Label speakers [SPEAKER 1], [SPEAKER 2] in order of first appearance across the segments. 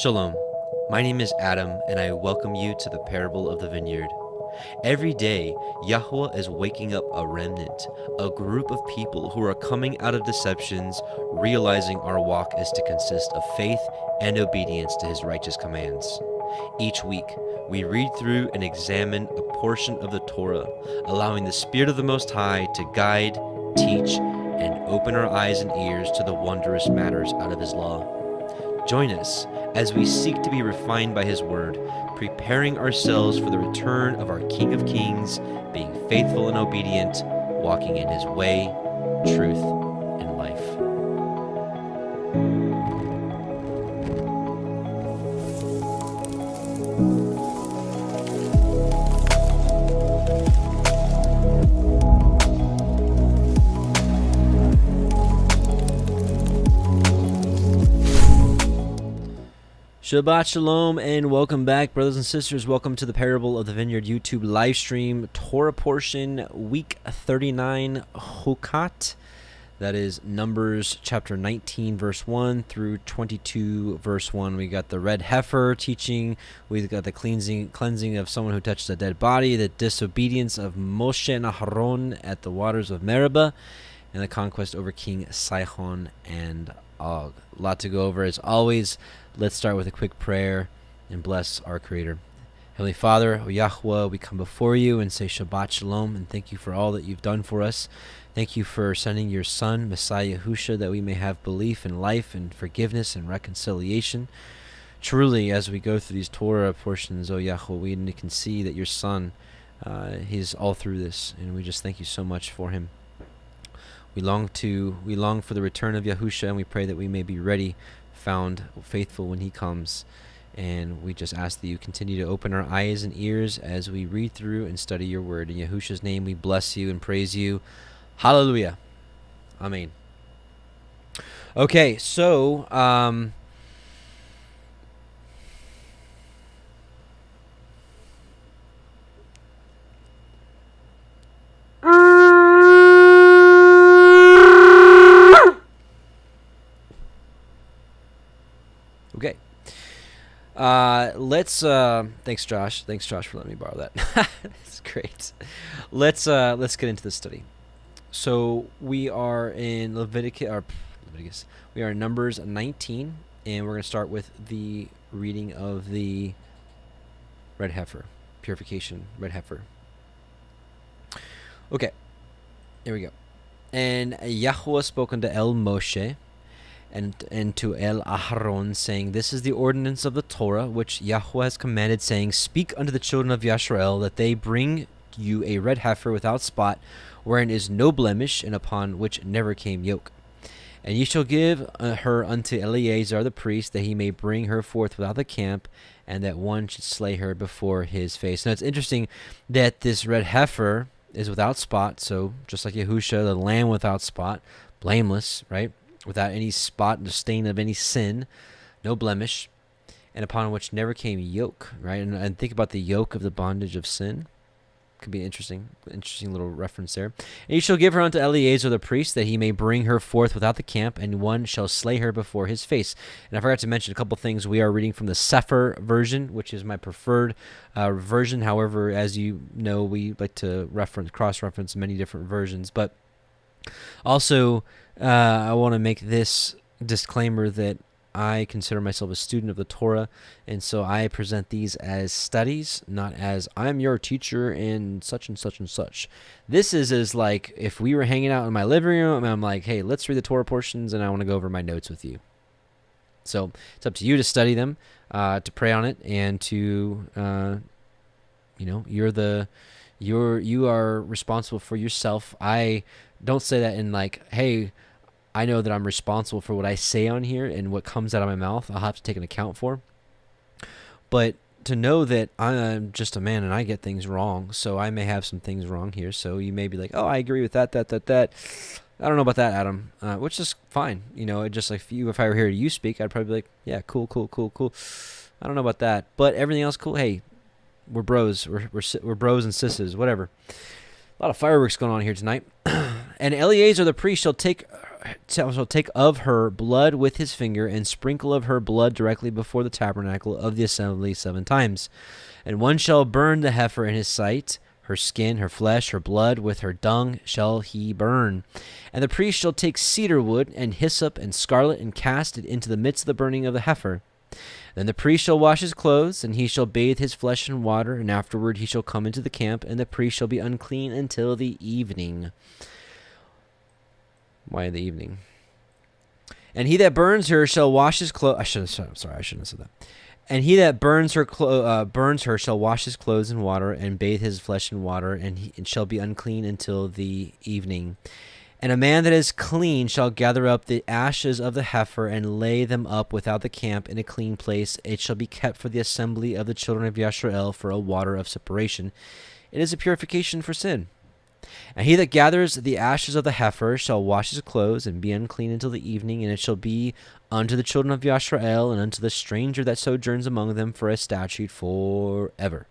[SPEAKER 1] Shalom, my name is Adam, and I welcome you to the parable of the vineyard. Every day, Yahuah is waking up a remnant, a group of people who are coming out of deceptions, realizing our walk is to consist of faith and obedience to His righteous commands. Each week, we read through and examine a portion of the Torah, allowing the Spirit of the Most High to guide, teach, and open our eyes and ears to the wondrous matters out of His law. Join us as we seek to be refined by His Word, preparing ourselves for the return of our King of Kings, being faithful and obedient, walking in His way, truth, and life. Shabbat Shalom and welcome back, brothers and sisters. Welcome to the Parable of the Vineyard YouTube live stream, Torah portion, week 39, Chukat. That is Numbers chapter 19, verse 1 through 22, verse 1. We got the red heifer teaching. We've got the cleansing of someone who touched a dead body, the disobedience of Moshe and Aharon at the waters of Meribah, and the conquest over King Sihon and Og. A lot to go over as always. Let's start with a quick prayer and bless our Creator. Heavenly Father, O Yahuah, we come before you and say Shabbat Shalom and thank you for all that you've done for us. Thank you for sending your Son, Messiah Yahusha, that we may have belief in life and forgiveness and reconciliation. Truly, as we go through these Torah portions, O Yahuah, we can see that your Son, He's all through this, and we just thank you so much for Him. We long for the return of Yahusha, and we pray that we may be ready, found faithful when He comes. And we just ask that you continue to open our eyes and ears as we read through and study your word. In Yahusha's name we bless you and praise you. Hallelujah. Amen. Okay, so okay. Let's thanks Josh for letting me borrow that. That's great. Let's get into the study. So we are in Leviticus. We are in Numbers 19, and we're going to start with the reading of the red heifer, purification red heifer. Okay, here we go. And Yahuah spoke unto El Moshe and to El Aharon, saying, This is the ordinance of the Torah, which Yahuah has commanded, saying, Speak unto the children of Yisrael, that they bring you a red heifer without spot, wherein is no blemish, and upon which never came yoke. And ye shall give her unto Eleazar the priest, that he may bring her forth without the camp, and that one should slay her before his face. Now it's interesting that this red heifer is without spot, so just like Yahusha, the lamb without spot, blameless, right? Without any spot, the stain of any sin, no blemish, and upon which never came yoke, right? And think about the yoke of the bondage of sin. Could be interesting little reference there. And you shall give her unto Eleazar the priest, that he may bring her forth without the camp, and one shall slay her before his face. And I forgot to mention a couple things. We are reading from the Sefer version, which is my preferred version. However, as you know, we like to cross-reference many different versions. But also, I want to make this disclaimer that I consider myself a student of the Torah, and so I present these as studies, not as I'm your teacher and such and such and such. This is as like if we were hanging out in my living room and I'm like, hey, let's read the Torah portions, and I want to go over my notes with you. So it's up to you to study them, to pray on it, and to, you are responsible for yourself. I don't say that in like, hey, I know that I'm responsible for what I say on here, and what comes out of my mouth I'll have to take an account for. But to know that I'm just a man and I get things wrong, so I may have some things wrong here. So you may be like, oh, I agree with that. I don't know about that, Adam, which is fine. Just like if I were here to you speak, I'd probably be like, yeah, cool. I don't know about that, but everything else cool. Hey, we're bros. We're bros and sisters, whatever. A lot of fireworks going on here tonight. And Eleazar the priest shall take shall take of her blood with his finger, and sprinkle of her blood directly before the tabernacle of the assembly 7 times. And one shall burn the heifer in his sight, her skin, her flesh, her blood, with her dung shall he burn. And the priest shall take cedar wood, and hyssop, and scarlet, and cast it into the midst of the burning of the heifer. Then the priest shall wash his clothes, and he shall bathe his flesh in water, and afterward he shall come into the camp, and the priest shall be unclean until the evening. Why the evening? And he that burns her shall wash his clothes. I shouldn't have said that. And he that burns her shall wash his clothes in water, and bathe his flesh in water, and he shall be unclean until the evening. And a man that is clean shall gather up the ashes of the heifer, and lay them up without the camp in a clean place. It shall be kept for the assembly of the children of Yisrael for a water of separation. It is a purification for sin. And he that gathers the ashes of the heifer shall wash his clothes, and be unclean until the evening. And it shall be unto the children of Yisrael, and unto the stranger that sojourns among them, for a statute forever.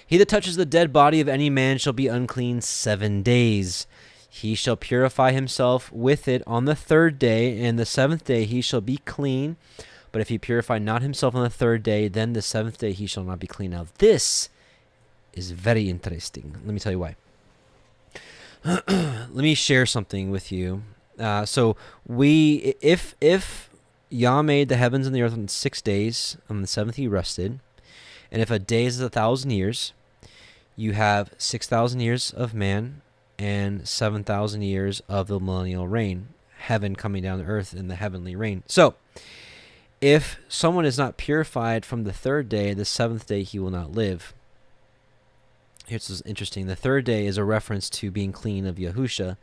[SPEAKER 1] He that touches the dead body of any man shall be unclean 7 days. He shall purify himself with it on the 3rd day, and the 7th day he shall be clean. But if he purify not himself on the 3rd day, then the 7th day he shall not be clean. Now this is very interesting. Let me tell you why. Let me share something with you. If Yah made the heavens and the earth in 6 days, on the 7th he rested, and if a day is 1,000 years, you have 6,000 years of man and 7,000 years of the millennial reign, heaven coming down to earth in the heavenly reign. So, if someone is not purified from the 3rd day, the 7th day he will not live. Here's what's interesting. The 3rd day is a reference to being clean of Yahusha.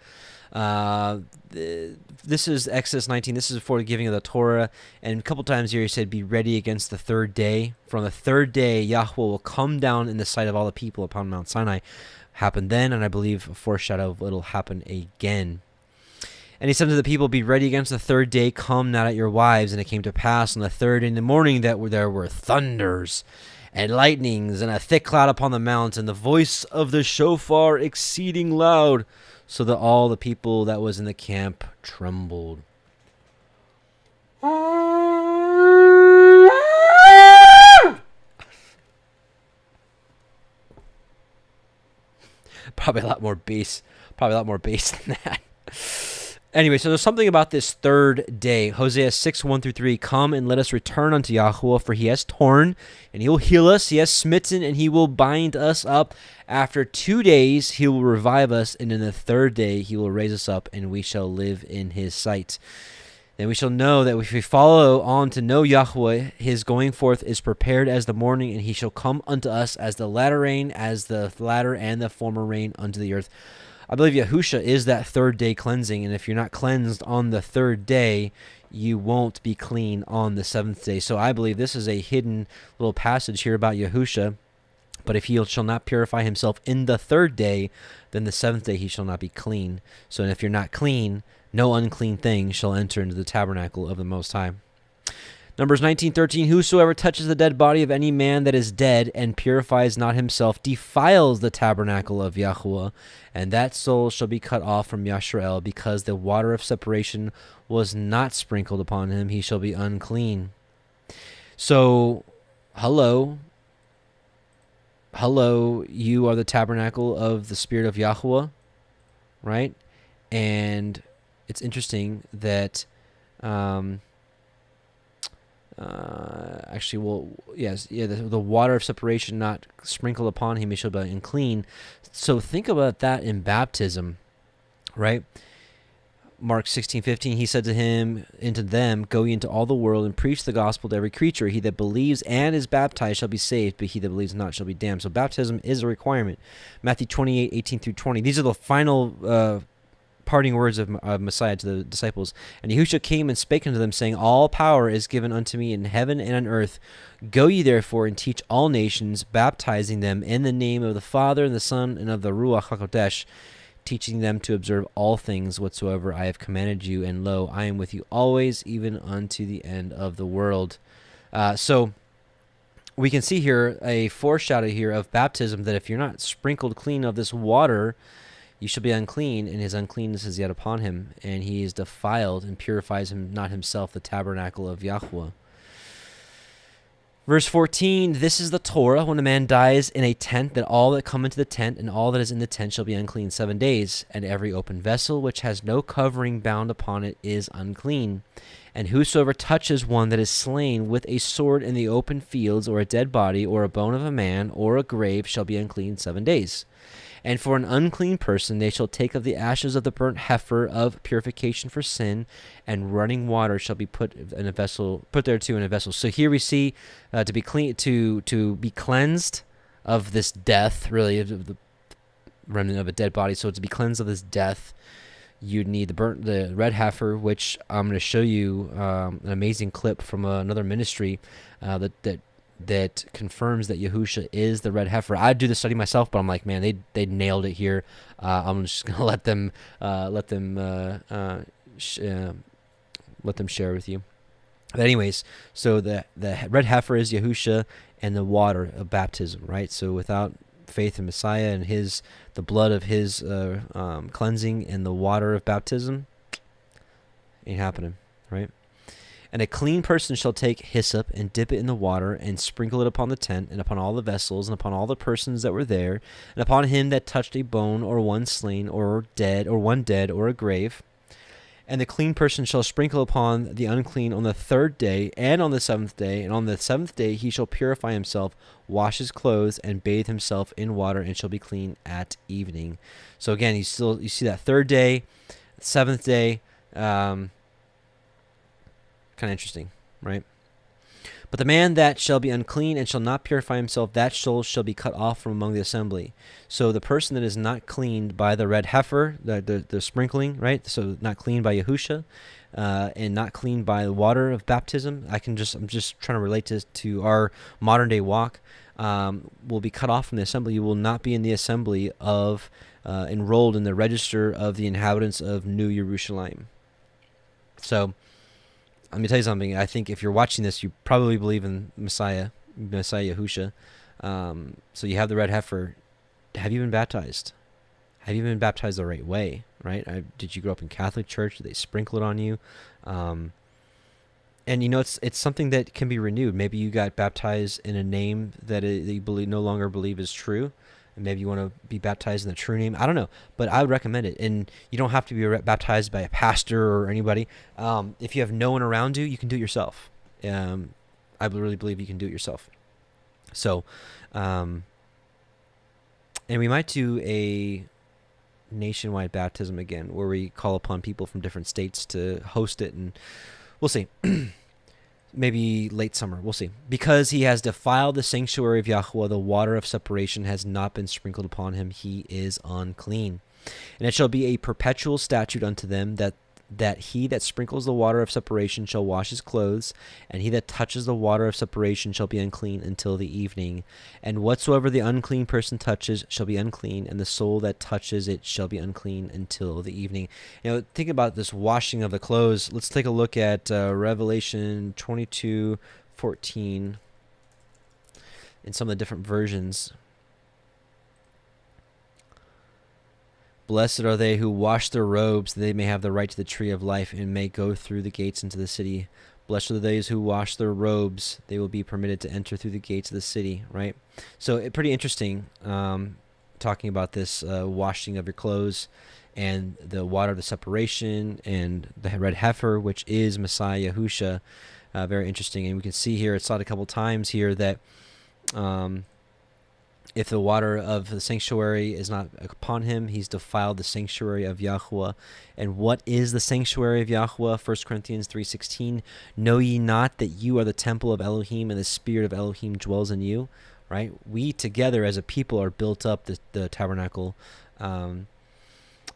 [SPEAKER 1] This is Exodus 19. This is before the giving of the Torah. And a couple times here he said, be ready against the 3rd day. From the 3rd day, Yahweh will come down in the sight of all the people upon Mount Sinai. Happened then, and I believe a foreshadow of it'll happen again. And he said to the people, be ready against the 3rd day, come not at your wives. And it came to pass on the 3rd in the morning that there were thunders and lightnings, and a thick cloud upon the mount, and the voice of the shofar exceeding loud, so that all the people that was in the camp trembled. Probably a lot more bass than that. Anyway, so there's something about this 3rd day. Hosea 6:1-3. Come and let us return unto Yahuwah, for he has torn, and he will heal us. He has smitten, and he will bind us up. After 2 days he will revive us, and in the 3rd day he will raise us up, and we shall live in his sight. Then we shall know that if we follow on to know Yahweh, his going forth is prepared as the morning, and he shall come unto us as the latter rain, as the latter and the former rain unto the earth. I believe Yahusha is that 3rd day cleansing, and if you're not cleansed on the 3rd day, you won't be clean on the 7th day. So I believe this is a hidden little passage here about Yahusha. But if he shall not purify himself in the 3rd day, then the 7th day he shall not be clean. So if you're not clean, no unclean thing shall enter into the tabernacle of the Most High. Numbers 19:13, whosoever touches the dead body of any man that is dead and purifies not himself defiles the tabernacle of Yahuwah, and that soul shall be cut off from Yisrael, because the water of separation was not sprinkled upon him. He shall be unclean. So, hello, you are the tabernacle of the Spirit of Yahuwah, right? And it's interesting that... the water of separation not sprinkled upon him, he shall be unclean. So think about that in baptism, right? Mark 16:15, he said to him, into them, go ye into all the world and preach the gospel to every creature. He that believes and is baptized shall be saved, but he that believes not shall be damned. So baptism is a requirement. Matthew 28:18-20. These are the final parting words of Messiah to the disciples. And Yahusha came and spake unto them, saying, all power is given unto me in heaven and on earth. Go ye therefore and teach all nations, baptizing them in the name of the Father and the Son and of the Ruach HaKodesh, teaching them to observe all things whatsoever I have commanded you. And lo, I am with you always, even unto the end of the world. So we can see here a foreshadow here of baptism, that if you're not sprinkled clean of this water, you shall be unclean, and his uncleanness is yet upon him, and he is defiled, and purifies him not himself, the tabernacle of Yahuah. Verse 14, this is the Torah, when a man dies in a tent, that all that come into the tent and all that is in the tent shall be unclean 7 days, and every open vessel which has no covering bound upon it is unclean. And whosoever touches one that is slain with a sword in the open fields, or a dead body, or a bone of a man, or a grave, shall be unclean 7 days. And for an unclean person they shall take of the ashes of the burnt heifer of purification for sin, and running water shall be put in a vessel, put thereto in a vessel. So here we see to be clean, to be cleansed of this death, really, of the remnant of a dead body. So to be cleansed of this death, you'd need the red heifer, which I'm going to show you an amazing clip from another ministry that confirms that Yahusha is the red heifer. I'd do the study myself, but I'm like, man, they nailed it here. I'm just gonna let them share with you. But anyways, so the red heifer is Yahusha and the water of baptism, right? So without faith in Messiah and the blood of his cleansing and the water of baptism, ain't happening, right? And a clean person shall take hyssop and dip it in the water and sprinkle it upon the tent and upon all the vessels and upon all the persons that were there and upon him that touched a bone or one slain or dead or one dead or a grave. And the clean person shall sprinkle upon the unclean on the 3rd day and on the 7th day. And on the 7th day he shall purify himself, wash his clothes, and bathe himself in water, and shall be clean at evening. So again, you see that 3rd day, 7th day, kind of interesting, right? But the man that shall be unclean and shall not purify himself, that soul shall be cut off from among the assembly. So the person that is not cleaned by the red heifer, the sprinkling, right? So not cleaned by Yahusha, and not cleaned by the water of baptism. I'm just trying to relate this to our modern day walk. Will be cut off from the assembly. You will not be in the assembly of enrolled in the register of the inhabitants of New Jerusalem. So let me tell you something. I think if you're watching this, you probably believe in Messiah Yahusha. So you have the red heifer. Have you been baptized? Have you been baptized the right way? Right? Did you grow up in Catholic church? Did they sprinkle it on you? And it's something that can be renewed. Maybe you got baptized in a name that you no longer believe is true. And maybe you want to be baptized in the true name. I don't know, but I would recommend it. And you don't have to be baptized by a pastor or anybody. If you have no one around you, you can do it yourself. I really believe you can do it yourself. So, and we might do a nationwide baptism again, where we call upon people from different states to host it, and we'll see. Maybe late summer, we'll see. Because he has defiled the sanctuary of Yahuah, the water of separation has not been sprinkled upon him, he is unclean. And it shall be a perpetual statute unto them that he that sprinkles the water of separation shall wash his clothes, and he that touches the water of separation shall be unclean until the evening. And whatsoever the unclean person touches shall be unclean, and the soul that touches it shall be unclean until the evening. Think about this washing of the clothes. Let's take a look at Revelation 22:14 in some of the different versions. Blessed are they who wash their robes, that they may have the right to the tree of life and may go through the gates into the city. Blessed are those who wash their robes, they will be permitted to enter through the gates of the city, right? So pretty interesting, talking about this washing of your clothes and the water of the separation and the red heifer, which is Messiah Yahusha. Very interesting. And we can see here, it's said a couple times here that if the water of the sanctuary is not upon him, he's defiled the sanctuary of Yahuah. And what is the sanctuary of Yahuah? 1 Corinthians 3:16. Know ye not that you are the temple of Elohim, and the spirit of Elohim dwells in you? Right? We together as a people are built up the tabernacle.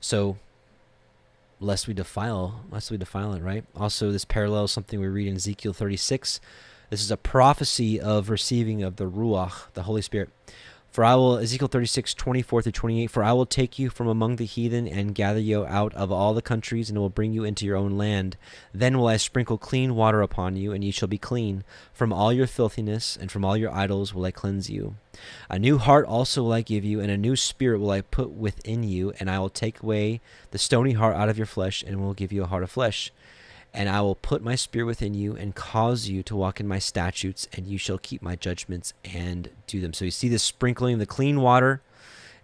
[SPEAKER 1] So lest we defile it, right? Also, this parallels something we read in Ezekiel 36. This is a prophecy of receiving of the Ruach, the Holy Spirit. For I will, Ezekiel 36:24-28, for I will take you from among the heathen and gather you out of all the countries, and will bring you into your own land. Then will I sprinkle clean water upon you, and ye shall be clean. From all your filthiness and from all your idols will I cleanse you. A new heart also will I give you, and a new spirit will I put within you, and I will take away the stony heart out of your flesh, and will give you a heart of flesh. And I will put my spirit within you and cause you to walk in my statutes, and you shall keep my judgments and do them. So you see the sprinkling of the clean water,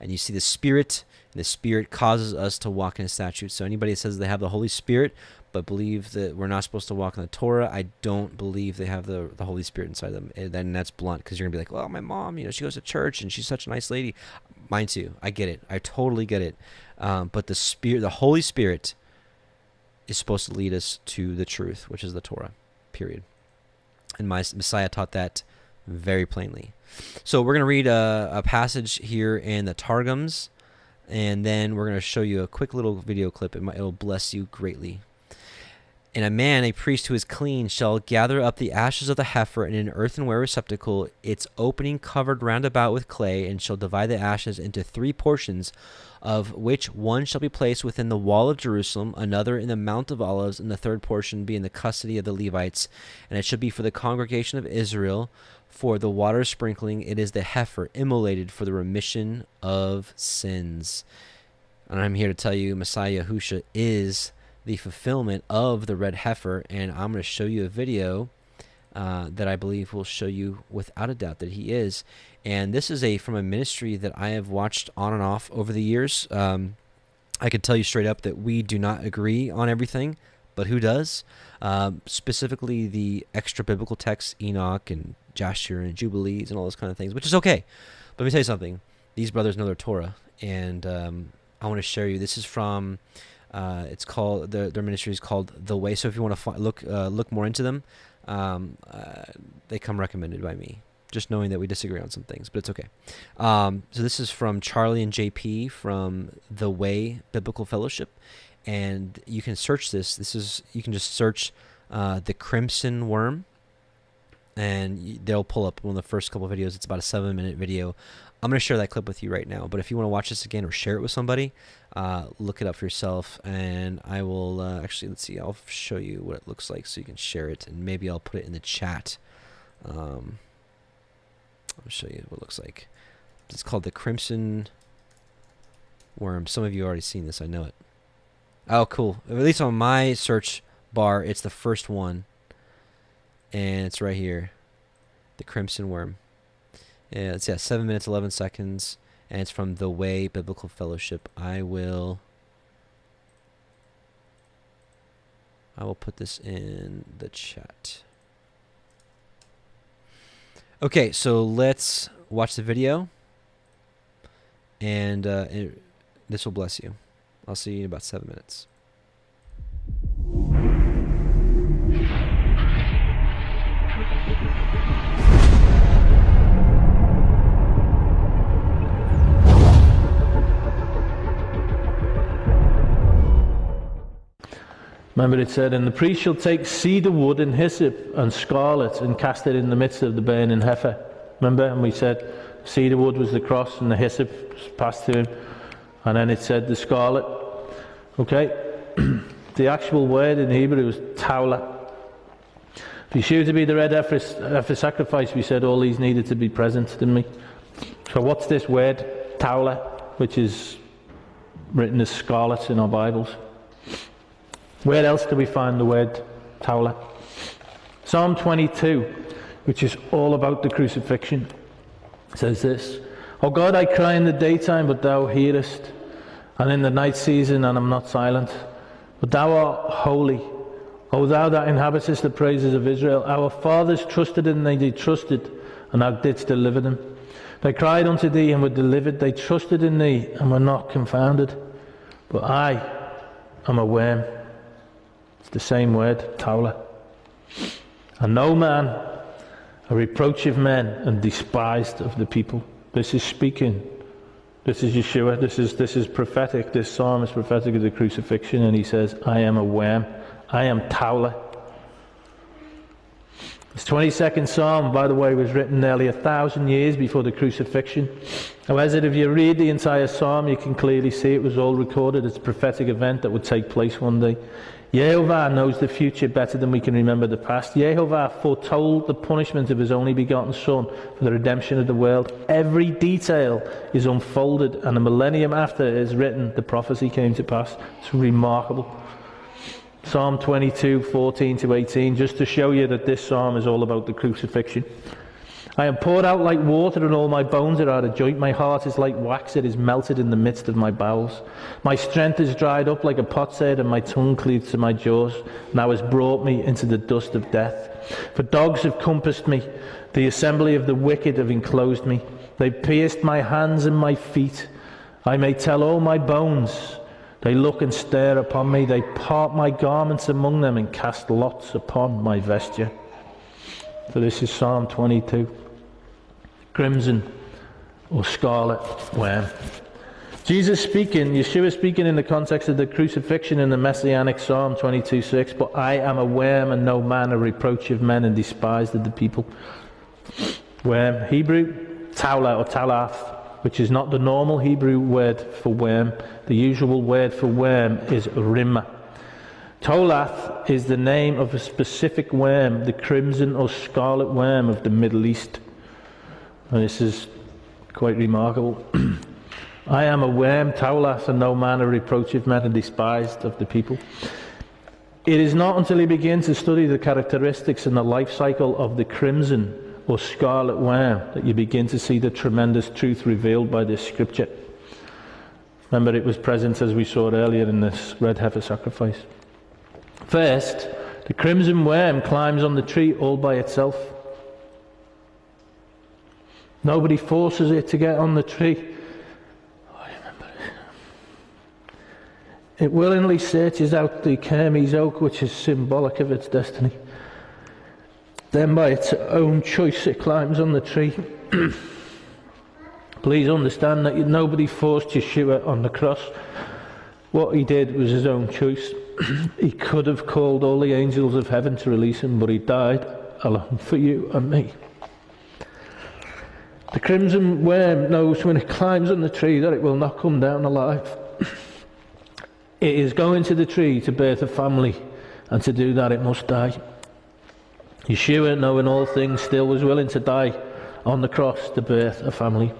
[SPEAKER 1] and you see the Spirit, and the Spirit causes us to walk in his statutes. So anybody that says they have the Holy Spirit but believe that we're not supposed to walk in the Torah, I don't believe they have the Holy Spirit inside them. And then that's blunt, because you're going to be like, well, my mom, she goes to church, and she's such a nice lady. Mine too. I get it. I totally get it. But the Holy Spirit is supposed to lead us to the truth, which is the Torah, period. And my Messiah taught that very plainly. So we're going to read a passage here in the Targums, and then we're going to show you a quick little video clip. It'll bless you greatly. And a man, a priest who is clean, shall gather up the ashes of the heifer in an earthenware receptacle, its opening covered round about with clay, and shall divide the ashes into 3 portions, of which one shall be placed within the wall of Jerusalem, another in the Mount of Olives, and the third portion be in the custody of the Levites. And it shall be for the congregation of Israel, for the water sprinkling. It is the heifer immolated for the remission of sins. And I'm here to tell you, Messiah Yahusha is the fulfillment of the red heifer, and I'm going to show you a video that I believe will show you without a doubt that he is. And this is from a ministry that I have watched on and off over the years. I could tell you straight up that we do not agree on everything, but who does? Specifically the extra biblical texts, Enoch and Jasher and Jubilees and all those kind of things, which is okay. But let me tell you something. These brothers know their Torah, and I want to share you. This is from it's called their ministry is called The Way. So if you want to look more into them, they come recommended by me. Just knowing that we disagree on some things, but it's okay. So this is from Charlie and JP from The Way Biblical Fellowship, and you can search this. You can just search the crimson worm, and they'll pull up one of the first couple of videos. It's about a 7-minute video. I'm going to share that clip with you right now, but if you want to watch this again or share it with somebody, look it up for yourself, and I will actually, let's see, I'll show you what it looks like so you can share it, and maybe I'll put it in the chat. I'll show you what it looks like. It's called the Crimson Worm. Some of you already seen this, I know it. Oh, cool. At least on my search bar, it's the first one, and it's right here, the Crimson Worm. Yeah, it's 7 minutes 11 seconds, and it's from The Way Biblical Fellowship. I will put this in the chat. Okay, so let's watch the video, and this will bless you. I'll see you in about 7 minutes.
[SPEAKER 2] Remember it said, and the priest shall take cedar wood and hyssop and scarlet and cast it in the midst of the burning heifer. Remember? And we said cedar wood was the cross and the hyssop was passed to him. And then it said the scarlet. Okay? The actual word in Hebrew was taulah. If you shoot to be the red heifer sacrifice, we said all these needed to be present, didn't we? So what's this word? Taulah, which is written as scarlet in our Bibles. Where else do we find the word taulah? Psalm 22, which is all about the crucifixion, says this: O God, I cry in the daytime, but thou hearest, and in the night season, and am not silent. But thou art holy, O thou that inhabitest the praises of Israel. Our fathers trusted in thee, they trusted, and thou didst deliver them. They cried unto thee and were delivered. They trusted in thee and were not confounded. But I am a worm. It's the same word, taulah. And no man, a reproach of men, and despised of the people. This is speaking. This is Yeshua. This is prophetic. This psalm is prophetic of the crucifixion. And he says, I am a worm. I am taulah. This 22nd Psalm, by the way, was written nearly 1,000 years before the crucifixion. However, if you read the entire Psalm, you can clearly see it was all recorded as a prophetic event that would take place one day. Yahuah knows the future better than we can remember the past. Yahuah foretold the punishment of his only begotten Son for the redemption of the world. Every detail is unfolded, and a millennium after it is written, the prophecy came to pass. It's remarkable. Psalm 22, 14 to 18, just to show you that this psalm is all about the crucifixion. I am poured out like water, and all my bones are out of joint. My heart is like wax, it is melted in the midst of my bowels. My strength is dried up like a potsherd, and my tongue cleaves to my jaws. Now has brought me into the dust of death. For dogs have compassed me, the assembly of the wicked have enclosed me. They pierced my hands and my feet. I may tell all my bones. They look and stare upon me. They part my garments among them and cast lots upon my vesture. So this is Psalm 22. Crimson or scarlet worm. Jesus speaking, Yeshua speaking in the context of the crucifixion in the Messianic Psalm 22:6. But I am a worm and no man, a reproach of men and despised of the people. Worm, Hebrew, taulah or talath, which is not the normal Hebrew word for worm. The usual word for worm is rimma. Tolath is the name of a specific worm, the crimson or scarlet worm of the Middle East. And this is quite remarkable. I am a worm, Tolath, and no man a reproach of men and despised of the people. It is not until you begin to study the characteristics and the life cycle of the crimson or scarlet worm that you begin to see the tremendous truth revealed by this scripture. Remember, it was present, as we saw earlier, in this red heifer sacrifice. First, the crimson worm climbs on the tree all by itself. Nobody forces it to get on the tree. I remember it. It willingly searches out the Kermes oak, which is symbolic of its destiny. Then by its own choice it climbs on the tree. Please understand that nobody forced Yeshua on the cross. What he did was his own choice. He could have called all the angels of heaven to release him, but he died alone for you and me. The crimson worm knows when it climbs on the tree that it will not come down alive. It is going to the tree to birth a family, and to do that it must die. Yeshua, knowing all things, still was willing to die on the cross to birth a family.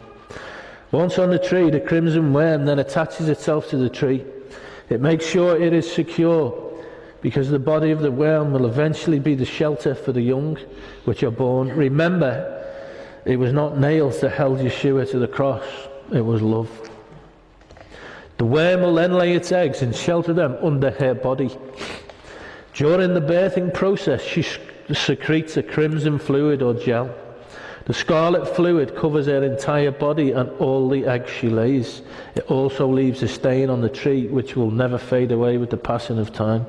[SPEAKER 2] Once on the tree, the crimson worm then attaches itself to the tree. It makes sure it is secure, because the body of the worm will eventually be the shelter for the young which are born. Remember, it was not nails that held Yeshua to the cross, it was love. The worm will then lay its eggs and shelter them under her body. During the birthing process, she secretes a crimson fluid or gel. The scarlet fluid covers her entire body and all the eggs she lays. It also leaves a stain on the tree which will never fade away with the passing of time.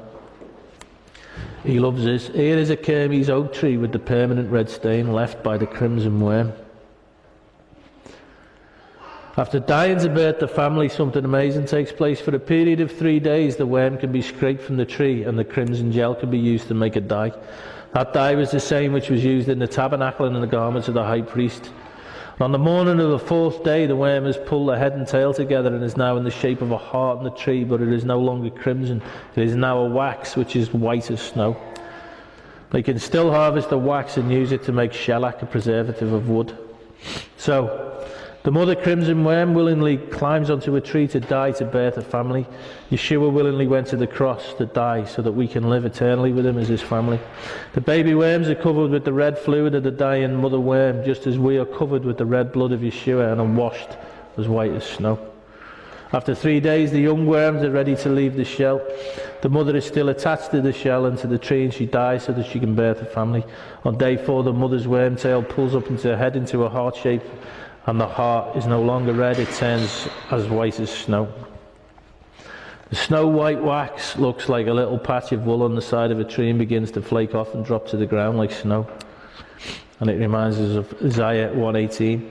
[SPEAKER 2] He loves us. Here is a Kermes oak tree with the permanent red stain left by the crimson worm. After dying to birth the family, something amazing takes place. For a period of 3 days, the worm can be scraped from the tree and the crimson gel can be used to make a dye. That dye was the same which was used in the tabernacle and in the garments of the high priest. And on the morning of the 4th day, the worm has pulled the head and tail together and is now in the shape of a heart in the tree, but it is no longer crimson. It is now a wax which is white as snow. They can still harvest the wax and use it to make shellac, a preservative of wood. So, the mother crimson worm willingly climbs onto a tree to die to birth a family. Yeshua willingly went to the cross to die so that we can live eternally with him as his family. The baby worms are covered with the red fluid of the dying mother worm, just as we are covered with the red blood of Yeshua and are washed as white as snow. After 3 days, the young worms are ready to leave the shell. The mother is still attached to the shell and to the tree, and she dies so that she can birth a family. On day 4, the mother's worm tail pulls up into her head into a heart shape, and the heart is no longer red, it turns as white as snow. The snow white wax looks like a little patch of wool on the side of a tree and begins to flake off and drop to the ground like snow. And it reminds us of Isaiah 1:18.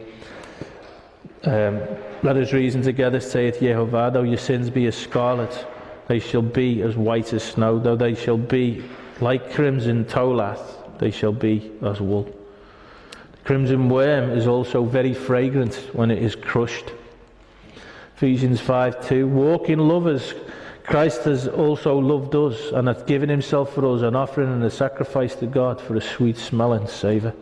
[SPEAKER 2] Let us reason together, saith Yehovah, though your sins be as scarlet, they shall be as white as snow. Though they shall be like crimson tolath, they shall be as wool. The crimson worm is also very fragrant when it is crushed. Ephesians 5:2, walk in love as Christ has also loved us and hath given himself for us an offering and a sacrifice to God for a sweet smelling savour.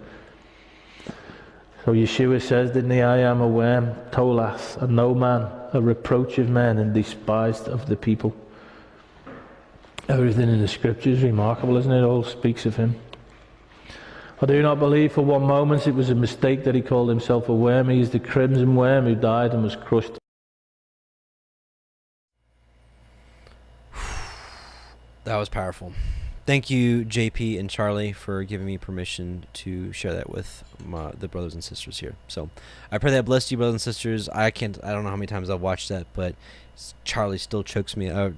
[SPEAKER 2] So Yeshua says, didn't he, I am a worm, tolath, and no man, a reproach of men and despised of the people. Everything in the scripture is remarkable, isn't it? It all speaks of him. I do not believe for one moment it was a mistake that he called himself a worm. He is the crimson worm who died and was crushed.
[SPEAKER 1] That was powerful. Thank you, JP and Charlie, for giving me permission to share that with the brothers and sisters here. So I pray that blessed you, brothers and sisters. I don't know how many times I've watched that, but Charlie still chokes me up.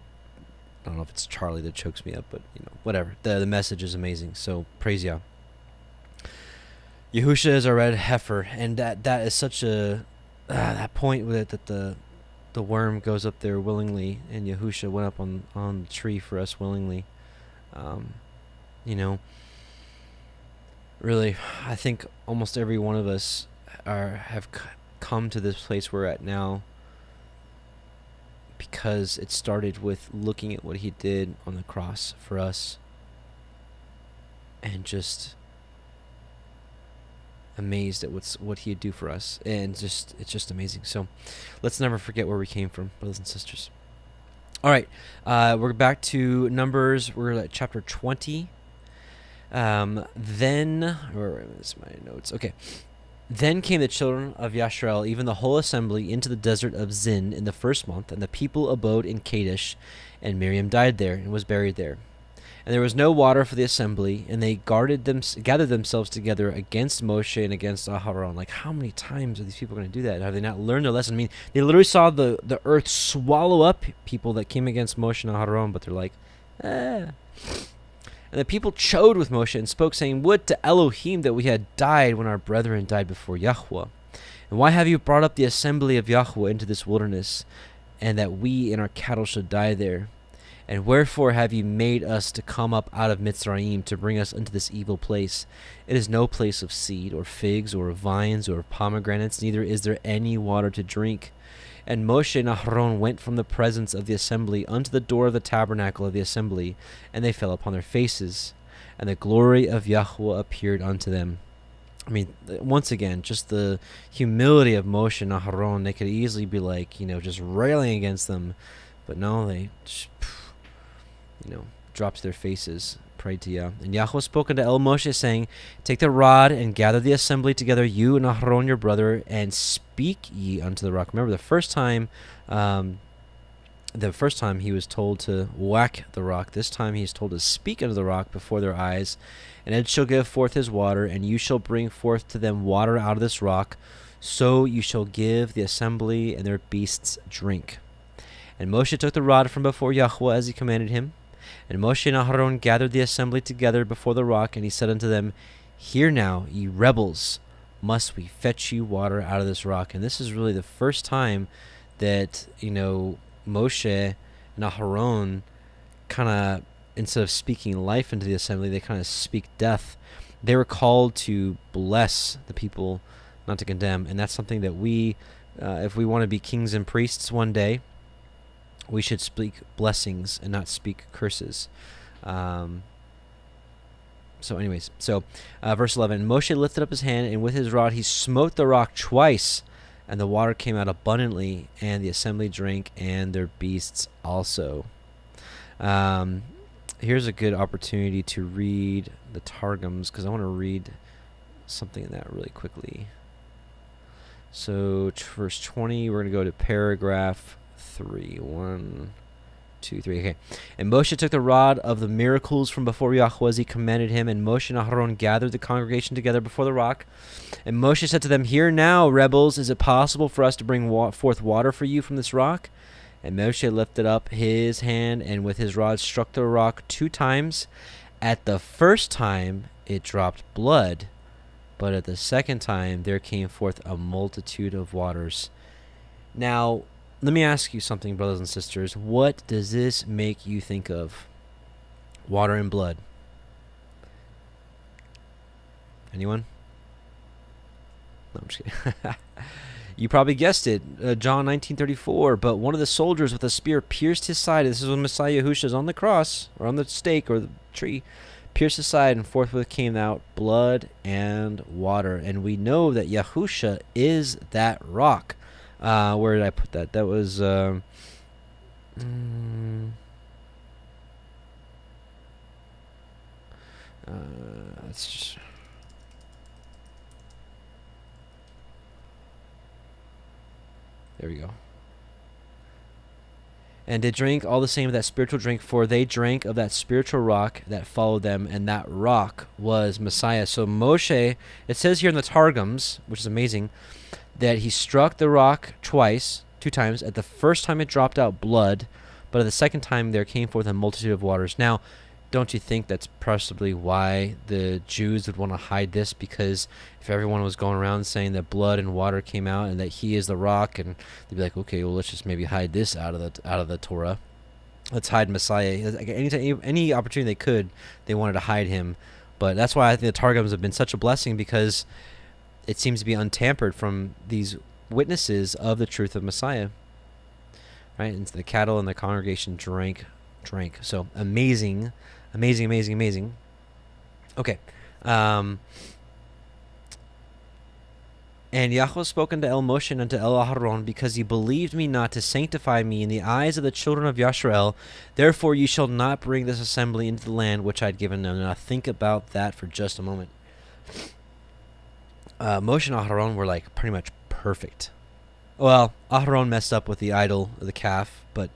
[SPEAKER 1] I don't know if it's Charlie that chokes me up, but whatever. The message is amazing. So praise Yah. Yahusha is our red heifer, and that is such a that point with it, that the worm goes up there willingly, and Yahusha went up on the tree for us willingly. Really, I think almost every one of us have come to this place we're at now because it started with looking at what he did on the cross for us and just amazed at what he'd do for us, and it's just amazing. So let's never forget where we came from, brothers and sisters. All right, we're back to Numbers. We're at chapter 20. Then, where is my notes? Okay. Then came the children of Yashrael, even the whole assembly, into the desert of Zin in the first month, and the people abode in Kadesh, and Miriam died there and was buried there. And there was no water for the assembly, and they gathered themselves together against Moshe and against Aharon. Like, how many times are these people going to do that? Have they not learned their lesson? I mean, they literally saw the earth swallow up people that came against Moshe and Aharon, but they're like, And the people chode with Moshe and spoke, saying, would to Elohim that we had died when our brethren died before Yahuah. And why have you brought up the assembly of Yahuah into this wilderness, and that we and our cattle should die there? And wherefore have you made us to come up out of Mitzrayim to bring us into this evil place? It is no place of seed, or figs, or vines, or pomegranates, neither is there any water to drink. And Moshe and Aharon went from the presence of the assembly unto the door of the tabernacle of the assembly, and they fell upon their faces, and the glory of Yahuah appeared unto them. I mean, once again, just the humility of Moshe and Aharon. They could easily be like, just railing against them, but no, they just, dropped their faces, prayed to Yah. And Yahuah spoke unto El Moshe, saying, take the rod and gather the assembly together, you and Aharon your brother, and speak ye unto the rock. Remember, the first time he was told to whack the rock. This time he is told to speak unto the rock before their eyes. And it shall give forth his water, and you shall bring forth to them water out of this rock. So you shall give the assembly and their beasts drink. And Moshe took the rod from before Yahuah as he commanded him. And Moshe and Aharon gathered the assembly together before the rock, and he said unto them, hear now, ye rebels, must we fetch you water out of this rock? And this is really the first time that, Moshe and Aharon kind of, instead of speaking life into the assembly, they kind of speak death. They were called to bless the people, not to condemn. And that's something that we, if we want to be kings and priests one day, we should speak blessings and not speak curses. So verse 11, Moshe lifted up his hand, and with his rod he smote the rock twice, and the water came out abundantly, and the assembly drank, and their beasts also. Here's a good opportunity to read the Targums, because I want to read something in that really quickly. So verse 20, we're going to go to paragraph 3. 1, 2, 3. Okay. And Moshe took the rod of the miracles from before Yahuah as he commanded him, and Moshe and Aharon gathered the congregation together before the rock. And Moshe said to them, hear now, rebels, is it possible for us to bring forth water for you from this rock? And Moshe lifted up his hand, and with his rod struck the rock 2 times. At the first time it dropped blood, but at the second time there came forth a multitude of waters. Now, let me ask you something, brothers and sisters. What does this make you think of? Water and blood. Anyone? No, I'm just kidding. You probably guessed it. John 19:34. But one of the soldiers with a spear pierced his side. This is when Messiah Yahusha is on the cross, or on the stake, or the tree. Pierced his side, and forthwith came out blood and water. And we know that Yahusha is that rock. Where did I put that? That was... let's just... There we go. And did drink all the same of that spiritual drink, for they drank of that spiritual rock that followed them, and that rock was Messiah. So Moshe, it says here in the Targums, which is amazing, that he struck the rock twice, 2 times. At the first time it dropped out blood, but at the second time there came forth a multitude of waters. Now, don't you think that's possibly why the Jews would want to hide this? Because if everyone was going around saying that blood and water came out and that he is the rock, and they'd be like, okay, well, let's just maybe hide this out of the Torah. Let's hide Messiah. Like any opportunity they could, they wanted to hide him. But that's why I think the Targums have been such a blessing, because it seems to be untampered from these witnesses of the truth of Messiah. Right? And the cattle and the congregation drank. So amazing. Okay. And Yahuah spoke unto El Moshe and unto El Aharon, because ye believed me not to sanctify me in the eyes of the children of Yisrael. Therefore ye shall not bring this assembly into the land which I had given them. Now think about that for just a moment. Moshe and Aharon were like pretty much perfect. Well, Aharon messed up with the idol, the calf, but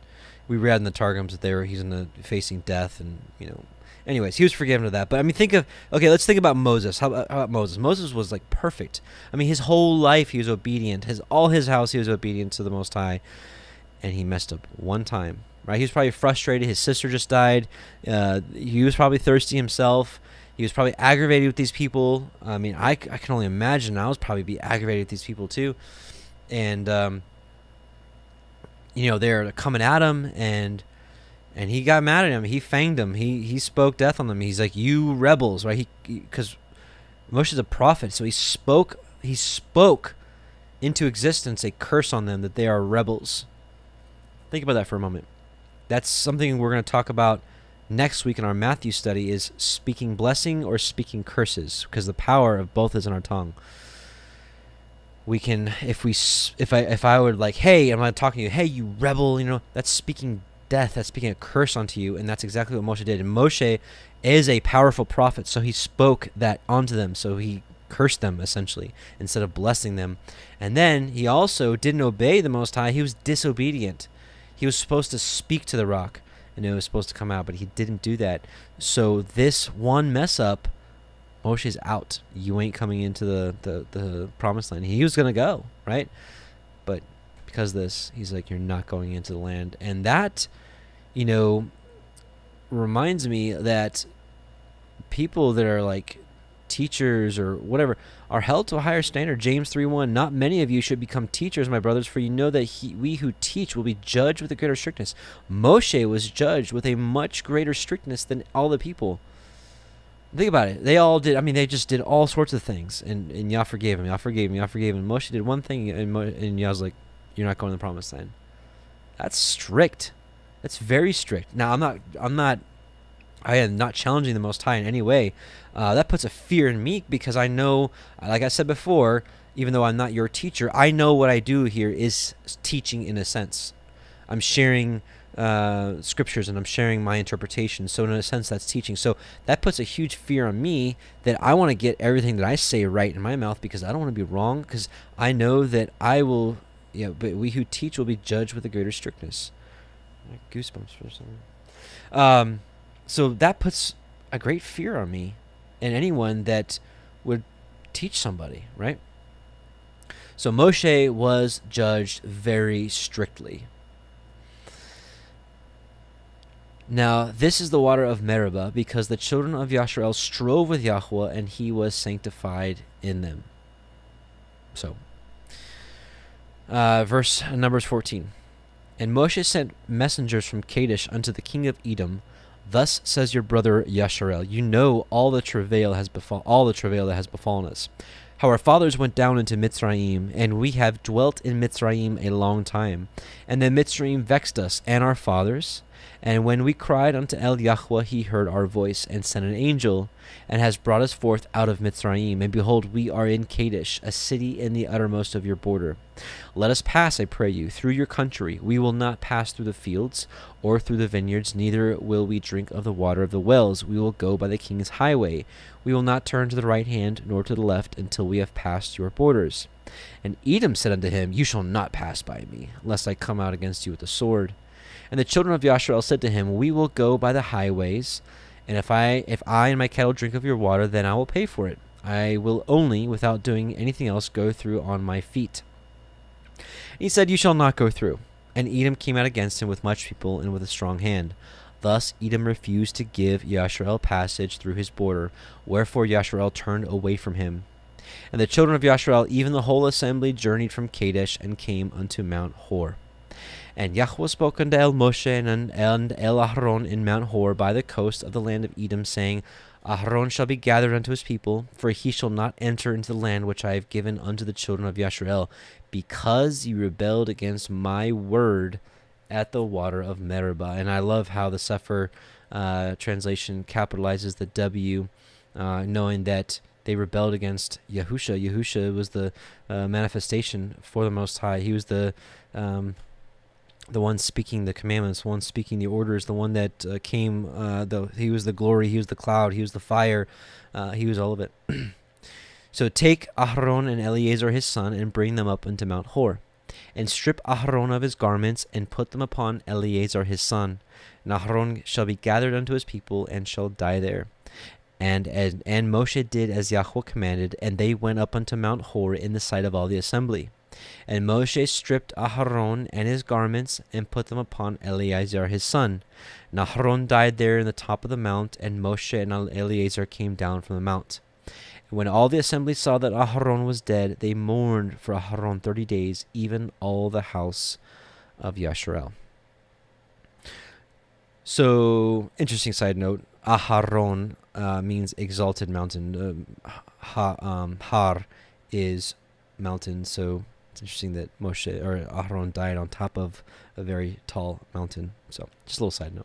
[SPEAKER 1] we read in the Targums that he's facing death, and anyways, he was forgiven of that. But I mean, let's think about Moses. How about Moses? Moses was like perfect. I mean, his whole life he was obedient. All his house he was obedient to the Most High, and he messed up one time. Right? He was probably frustrated. His sister just died. He was probably thirsty himself. He was probably aggravated with these people. I mean, I can only imagine I was probably be aggravated with these people too, and they're coming at him, and he got mad at him. He fanged them. He spoke death on them. He's like, you rebels, right? Because Moshe's a prophet, so he spoke into existence a curse on them, that they are rebels. Think about that for a moment. That's something we're going to talk about next week in our Matthew study, is speaking blessing or speaking curses, because the power of both is in our tongue. We can, if I would like, hey, I'm not talking to you, hey, you rebel, that's speaking death, that's speaking a curse onto you, and that's exactly what Moshe did. And Moshe is a powerful prophet, so he spoke that onto them, so he cursed them, essentially, instead of blessing them. And then he also didn't obey the Most High. He was disobedient. He was supposed to speak to the rock, and it was supposed to come out, but he didn't do that. So this one mess up, Moshe's out. You ain't coming into the promised land. He was going to go, right? But because of this, he's like, you're not going into the land. And that, reminds me that people that are like teachers or whatever are held to a higher standard. James 3:1, not many of you should become teachers, my brothers, for you know that we who teach will be judged with a greater strictness. Moshe was judged with a much greater strictness than all the people. Think about it. They all did. I mean, they just did all sorts of things, and Yah forgave him. Yah forgave him. Yah forgave him. Moshe did one thing, and Yah's like, "You're not going to the promised land." That's strict. That's very strict. Now, I am not challenging the Most High in any way. That puts a fear in me, because I know, like I said before, even though I'm not your teacher, I know what I do here is teaching in a sense. I'm sharing scriptures, and I'm sharing my interpretation, so in a sense that's teaching. So that puts a huge fear on me, that I want to get everything that I say right in my mouth, because I don't want to be wrong, because I know that I will, but we who teach will be judged with a greater strictness. Goosebumps for something. So that puts a great fear on me and anyone that would teach somebody, right? So Moshe was judged very strictly. Now, this is the water of Meribah, because the children of Yisrael strove with Yahuah, and he was sanctified in them. So, Numbers 14. And Moshe sent messengers from Kadesh unto the king of Edom, Thus says your brother Yasharel, you know all the travail that has befallen us. How our fathers went down into Mitzrayim, and we have dwelt in Mitzrayim a long time. And the Mitzrayim vexed us and our fathers. And when we cried unto El Yahuah, he heard our voice, and sent an angel, and has brought us forth out of Mitzrayim. And behold, we are in Kadesh, a city in the uttermost of your border. Let us pass, I pray you, through your country. We will not pass through the fields, or through the vineyards, neither will we drink of the water of the wells. We will go by the king's highway. We will not turn to the right hand, nor to the left, until we have passed your borders. And Edom said unto him, you shall not pass by me, lest I come out against you with the sword. And the children of Yasharel said to him, we will go by the highways, and if I and my cattle drink of your water, then I will pay for it. I will only, without doing anything else, go through on my feet. And he said, you shall not go through. And Edom came out against him with much people and with a strong hand. Thus Edom refused to give Yasharel passage through his border, wherefore Yasharel turned away from him. And the children of Yasharel, even the whole assembly, journeyed from Kadesh, and came unto Mount Hor. And Yahuah spoke unto El Moshe and El Aharon in Mount Hor by the coast of the land of Edom, saying, Aharon shall be gathered unto his people, for he shall not enter into the land which I have given unto the children of Yasharel, because ye rebelled against my word at the water of Meribah. And I love how the Sefer translation capitalizes the W, knowing that they rebelled against Yahusha. Yahusha was the manifestation for the Most High. He was the one speaking the commandments, the one speaking the orders, the one that came. He was the glory, he was the cloud, he was the fire, he was all of it. So take Aharon and Eleazar his son, and bring them up into Mount Hor, and strip Aharon of his garments, and put them upon Eleazar his son. And Aharon shall be gathered unto his people, and shall die there. And Moshe did as Yahuah commanded, and they went up unto Mount Hor in the sight of all the assembly. And Moshe stripped Aharon and his garments, and put them upon Eleazar his son. And Aharon died there in the top of the mount, and Moshe and Eleazar came down from the mount. And when all the assembly saw that Aharon was dead, they mourned for Aharon 30 days, even all the house of Yasharel. So, interesting side note, Aharon means exalted mountain. Har is mountain, so it's interesting that Moshe or Aharon died on top of a very tall mountain. So, just a little side note.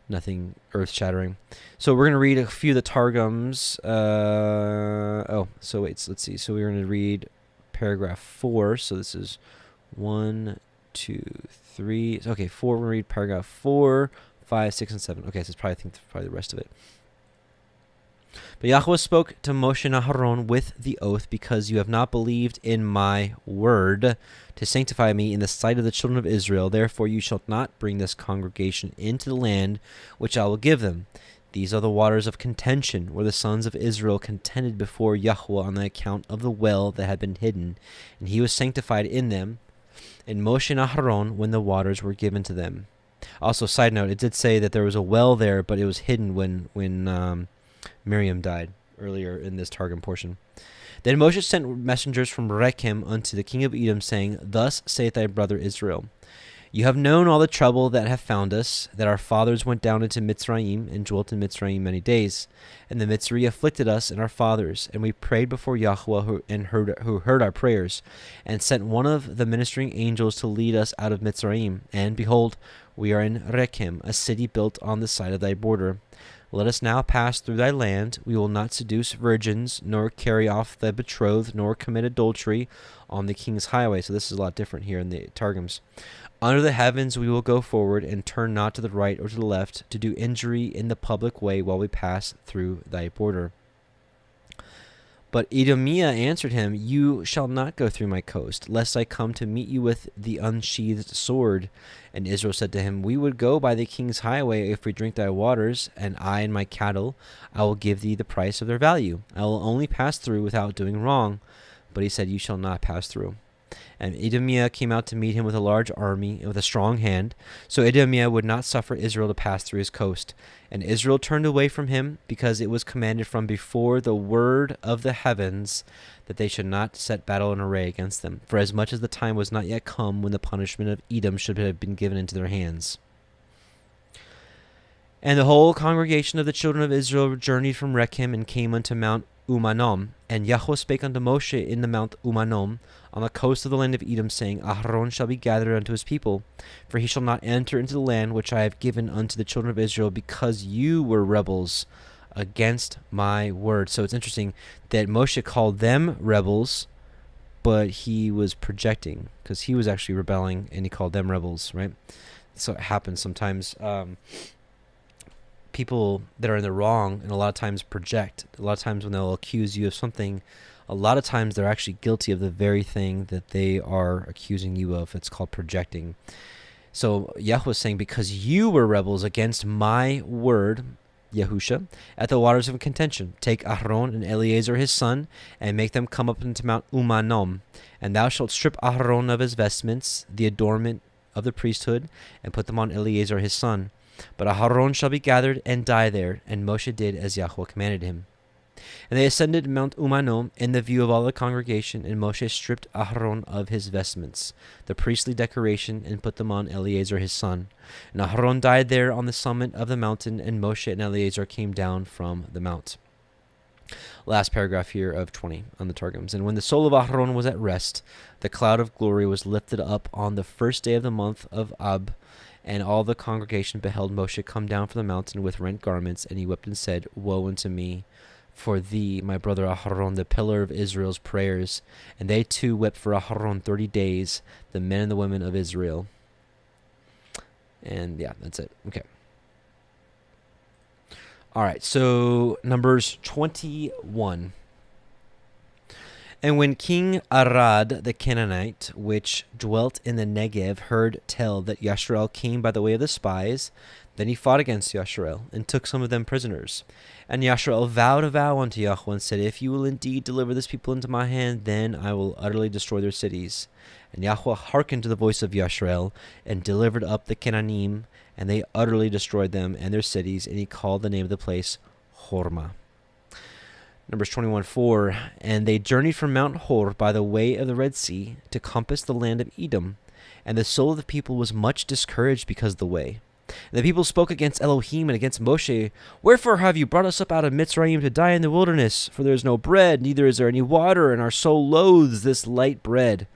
[SPEAKER 1] Nothing earth-shattering. So we're going to read a few of the Targums. Let's see. So we're going to read paragraph 4. So this is 1, 2, 3. Okay, 4. We're going to read paragraph 4, 5, 6, and 7. Okay, so it's probably the rest of it. But Yahuah spoke to Moshe and Aharon with the oath, because you have not believed in my word to sanctify me in the sight of the children of Israel. Therefore you shall not bring this congregation into the land which I will give them. These are the waters of contention, where the sons of Israel contended before Yahuah on the account of the well that had been hidden, and he was sanctified in them, and Moshe and Aharon, when the waters were given to them. Also, side note, it did say that there was a well there, but it was hidden when Miriam died, earlier in this Targum portion. Then Moshe sent messengers from Rechem unto the king of Edom, saying, Thus saith thy brother Israel, You have known all the trouble that hath found us, that our fathers went down into Mitzrayim, and dwelt in Mitzrayim many days. And the Mitzri afflicted us and our fathers, and we prayed before Yahuah, who heard our prayers, and sent one of the ministering angels to lead us out of Mitzrayim. And behold, we are in Rechem, a city built on the side of thy border. Let us now pass through thy land. We will not seduce virgins, nor carry off the betrothed, nor commit adultery on the king's highway. So this is a lot different here in the Targums. Under the heavens we will go forward, and turn not to the right or to the left, to do injury in the public way while we pass through thy border. But Edomiah answered him, You shall not go through my coast, lest I come to meet you with the unsheathed sword. And Israel said to him, We would go by the king's highway if we drink thy waters, and I and my cattle, I will give thee the price of their value. I will only pass through without doing wrong. But he said, You shall not pass through. And Edomiah came out to meet him with a large army and with a strong hand. So Edomiah would not suffer Israel to pass through his coast. And Israel turned away from him, because it was commanded from before the word of the heavens that they should not set battle in array against them, for as much as the time was not yet come when the punishment of Edom should have been given into their hands. And the whole congregation of the children of Israel journeyed from Rechem and came unto Mount Umanom. And Yahuah spake unto Moshe in the Mount Umanom, on the coast of the land of Edom, saying, Aharon shall be gathered unto his people, for he shall not enter into the land which I have given unto the children of Israel, because you were rebels against my word. So it's interesting that Moshe called them rebels, but he was projecting, because he was actually rebelling, and he called them rebels, right? So it happens sometimes. People that are in the wrong, and a lot of times project. A lot of times when they'll accuse you of something, a lot of times they're actually guilty of the very thing that they are accusing you of. It's called projecting. So Yahuah is saying, because you were rebels against my word, Yahusha, at the waters of contention, take Aharon and Eleazar his son, and make them come up into Mount Umanom. And thou shalt strip Aharon of his vestments, the adornment of the priesthood, and put them on Eleazar his son. But Aharon shall be gathered and die there. And Moshe did as Yahuah commanded him. And they ascended Mount Umanom in the view of all the congregation, and Moshe stripped Aharon of his vestments, the priestly decoration, and put them on Eleazar his son. And Aharon died there on the summit of the mountain, and Moshe and Eleazar came down from the mount. Last paragraph here of 20 on the Targums. And when the soul of Aharon was at rest, the cloud of glory was lifted up on the first day of the month of Ab, and all the congregation beheld Moshe come down from the mountain with rent garments, and he wept and said, Woe unto me, for thee, my brother Aharon, the pillar of Israel's prayers. And they too wept for Aharon 30 days, the men and the women of Israel. And yeah, that's it. Okay. All right, so Numbers 21. And when King Arad the Canaanite, which dwelt in the Negev, heard tell that Yasharel came by the way of the spies, then he fought against Yasharel, and took some of them prisoners. And Yasharel vowed a vow unto Yahuah, and said, If you will indeed deliver this people into my hand, then I will utterly destroy their cities. And Yahuah hearkened to the voice of Yasharel, and delivered up the Canaanim, and they utterly destroyed them and their cities, and he called the name of the place Hormah. Numbers 21:4. And they journeyed from Mount Hor by the way of the Red Sea to compass the land of Edom. And the soul of the people was much discouraged because of the way. And the people spoke against Elohim and against Moshe, Wherefore have you brought us up out of Mitzrayim to die in the wilderness? For there is no bread, neither is there any water, and our soul loathes this light bread.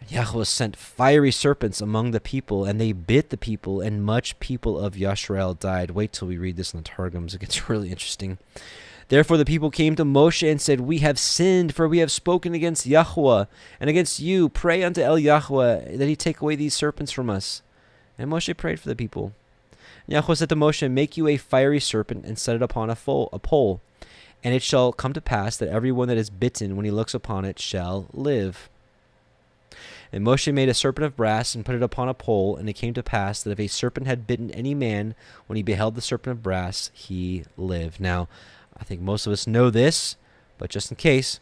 [SPEAKER 1] And Yahuah sent fiery serpents among the people, and they bit the people, and much people of Yasharel died. Wait till we read this in the Targums. It gets really interesting. Therefore the people came to Moshe and said, We have sinned, for we have spoken against Yahuah and against you. Pray unto El Yahuah that he take away these serpents from us. And Moshe prayed for the people. And Yahuah said to Moshe, Make you a fiery serpent and set it upon a pole. And it shall come to pass that every one that is bitten, when he looks upon it, shall live. And Moshe made a serpent of brass and put it upon a pole. And it came to pass that if a serpent had bitten any man, when he beheld the serpent of brass, he lived. Now, I think most of us know this, but just in case,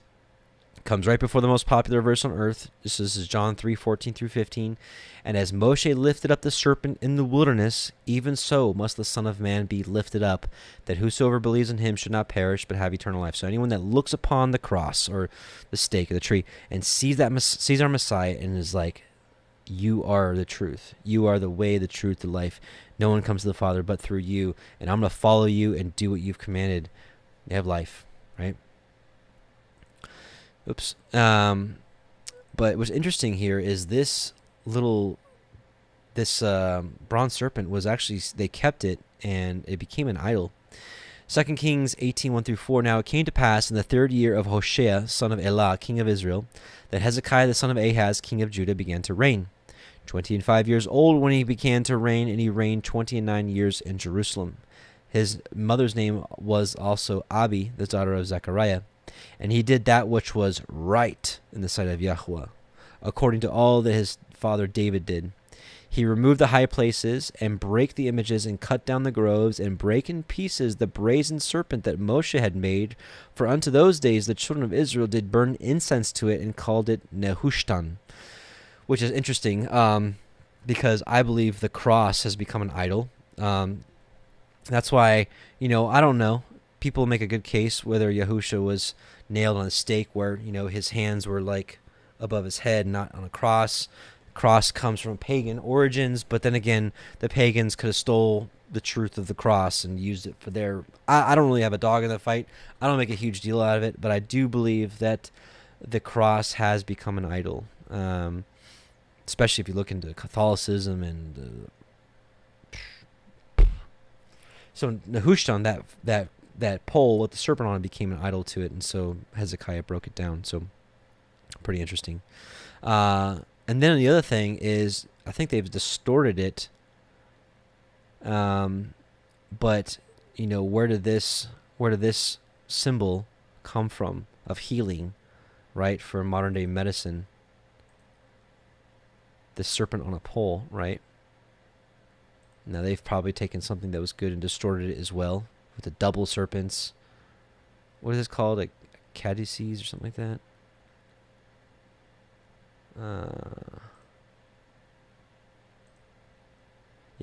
[SPEAKER 1] it comes right before the most popular verse on earth. This is John 3:14-15. And as Moshe lifted up the serpent in the wilderness, even so must the Son of Man be lifted up, that whosoever believes in him should not perish, but have eternal life. So anyone that looks upon the cross or the stake or the tree and sees our Messiah and is like, You are the truth. You are the way, the truth, the life. No one comes to the Father but through you, and I'm going to follow you and do what you've commanded. They have life, right? Oops. But what's interesting here is this bronze serpent was actually, they kept it and it became an idol. 2 Kings 18:1-4. Now it came to pass in the 3rd year of Hoshea, son of Elah, king of Israel, that Hezekiah the son of Ahaz, king of Judah, began to reign. 25 years old when he began to reign, and he reigned 29 years in Jerusalem. His mother's name was also Abi, the daughter of Zechariah. And he did that which was right in the sight of Yahuah, according to all that his father David did. He removed the high places, and brake the images, and cut down the groves, and brake in pieces the brazen serpent that Moshe had made. For unto those days the children of Israel did burn incense to it, and called it Nehushtan. Which is interesting, because I believe the cross has become an idol. That's why, I don't know. People make a good case whether Yahusha was nailed on a stake where, his hands were like above his head, not on a cross. Cross comes from pagan origins, but then again, the pagans could have stole the truth of the cross and used it for their... I don't really have a dog in the fight. I don't make a huge deal out of it, but I do believe that the cross has become an idol, especially if you look into Catholicism and... So Nehushtan, that pole with the serpent on it, became an idol to it, and so Hezekiah broke it down. So pretty interesting. And then the other thing is, I think they've distorted it. But you know, where did this symbol come from of healing, right? For modern day medicine, the serpent on a pole, right? Now they've probably taken something that was good and distorted it as well with the double serpents. What is this called? Like caducees or something like that?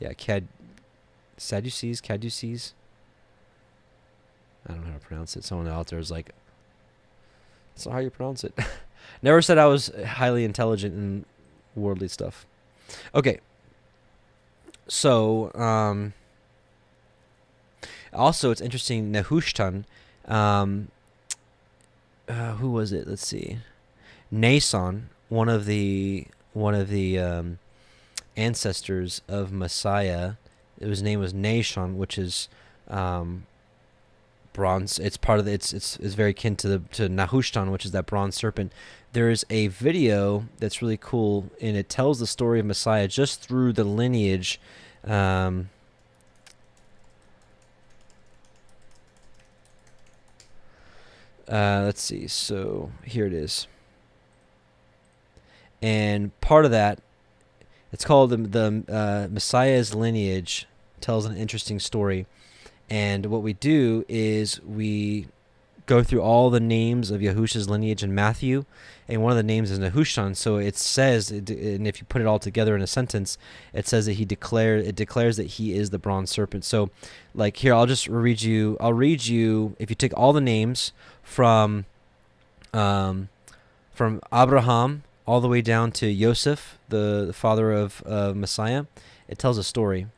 [SPEAKER 1] Yeah, Sadducees, Caducees. I don't know how to pronounce it. Someone out there is like, that's not how you pronounce it. Never said I was highly intelligent in worldly stuff. Okay. So, also it's interesting, Nehushtan, who was it? Let's see. Nason, one of the ancestors of Messiah, his name was Nashon, which is bronze. It's part of the, it's very kin to Nehushtan, which is that bronze serpent. There's a video that's really cool, and it tells the story of Messiah just through the lineage. Let's see. So here it is. And part of that, it's called the Messiah's lineage, tells an interesting story. And what we do is we go through all the names of Yahusha's lineage in Matthew, and one of the names is Nehushtan. So it says, and if you put it all together in a sentence, it says that it declares that he is the bronze serpent. So, like here, I'll read you. If you take all the names from Abraham all the way down to Yosef, the father of Messiah, it tells a story.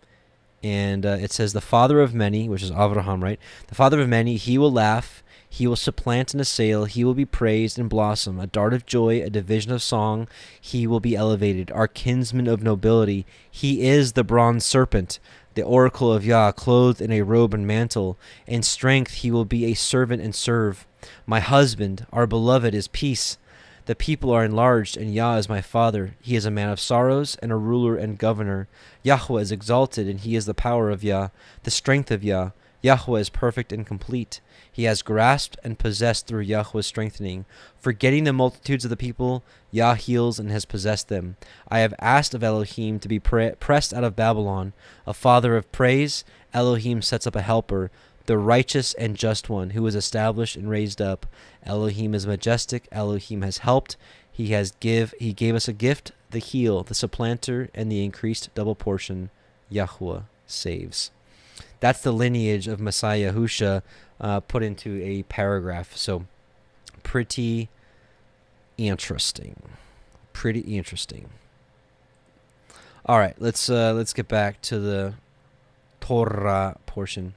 [SPEAKER 1] And it says, the father of many, which is Abraham, right? The father of many, he will laugh, he will supplant and assail, he will be praised and blossom, a dart of joy, a division of song, he will be elevated, our kinsman of nobility, he is the bronze serpent, the oracle of Yah, clothed in a robe and mantle, in strength he will be a servant and serve. My husband, our beloved, is peace. The people are enlarged, and Yah is my father. He is a man of sorrows, and a ruler and governor. Yahuah is exalted, and he is the power of Yah, the strength of Yah. Yahuah is perfect and complete. He has grasped and possessed through Yahuah's strengthening. Forgetting the multitudes of the people, Yah heals and has possessed them. I have asked of Elohim to be pressed out of Babylon. A father of praise, Elohim sets up a helper, the righteous and just one, who is established and raised up. Elohim is majestic. Elohim has helped. He gave us a gift, the heel, the supplanter, and the increased double portion. Yahuah saves. That's the lineage of Messiah Yahusha put into a paragraph. So pretty interesting. Pretty interesting. All right, let's get back to the Torah portion.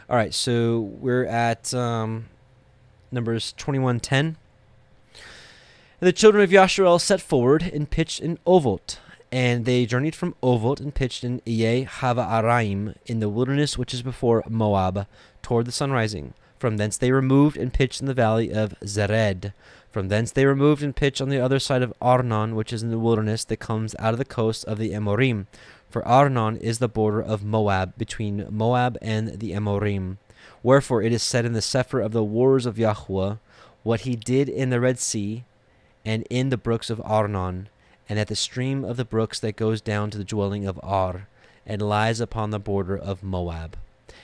[SPEAKER 1] All right, so we're at Numbers 21:10. The children of Yasharel set forward and pitched in Ovot, and they journeyed from Ovot and pitched in Hava-Araim in the wilderness which is before Moab, toward the sunrising. From thence they removed and pitched in the valley of Zered. From thence they removed and pitched on the other side of Arnon, which is in the wilderness that comes out of the coast of the Amorim. For Arnon is the border of Moab, between Moab and the Amorim. Wherefore it is said in the Sefer of the Wars of Yahuah, what he did in the Red Sea, and in the brooks of Arnon, and at the stream of the brooks that goes down to the dwelling of Ar, and lies upon the border of Moab.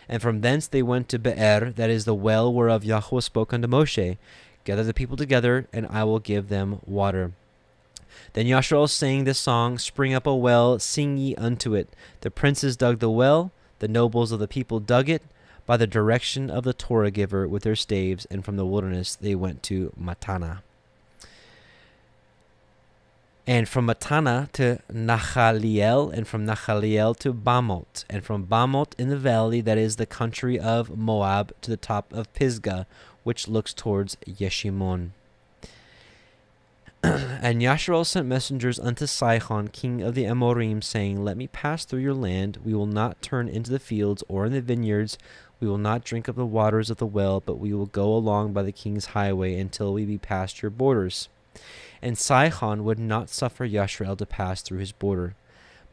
[SPEAKER 1] And from thence they went to Be'er, that is the well whereof Yahuah spoke unto Moshe, gather the people together, and I will give them water. Then Yasharel sang this song, spring up a well, sing ye unto it. The princes dug the well, the nobles of the people dug it, by the direction of the Torah giver with their staves, and from the wilderness they went to Matana. And from Matana to Nachaliel, and from Nachaliel to Bamoth, and from Bamoth in the valley, that is the country of Moab, to the top of Pisgah, which looks towards Yeshimon. And Yasharel sent messengers unto Sihon, king of the Amorim, saying, Let me pass through your land. We will not turn into the fields or in the vineyards. We will not drink of the waters of the well, but we will go along by the king's highway until we be past your borders. And Sihon would not suffer Yasharel to pass through his border.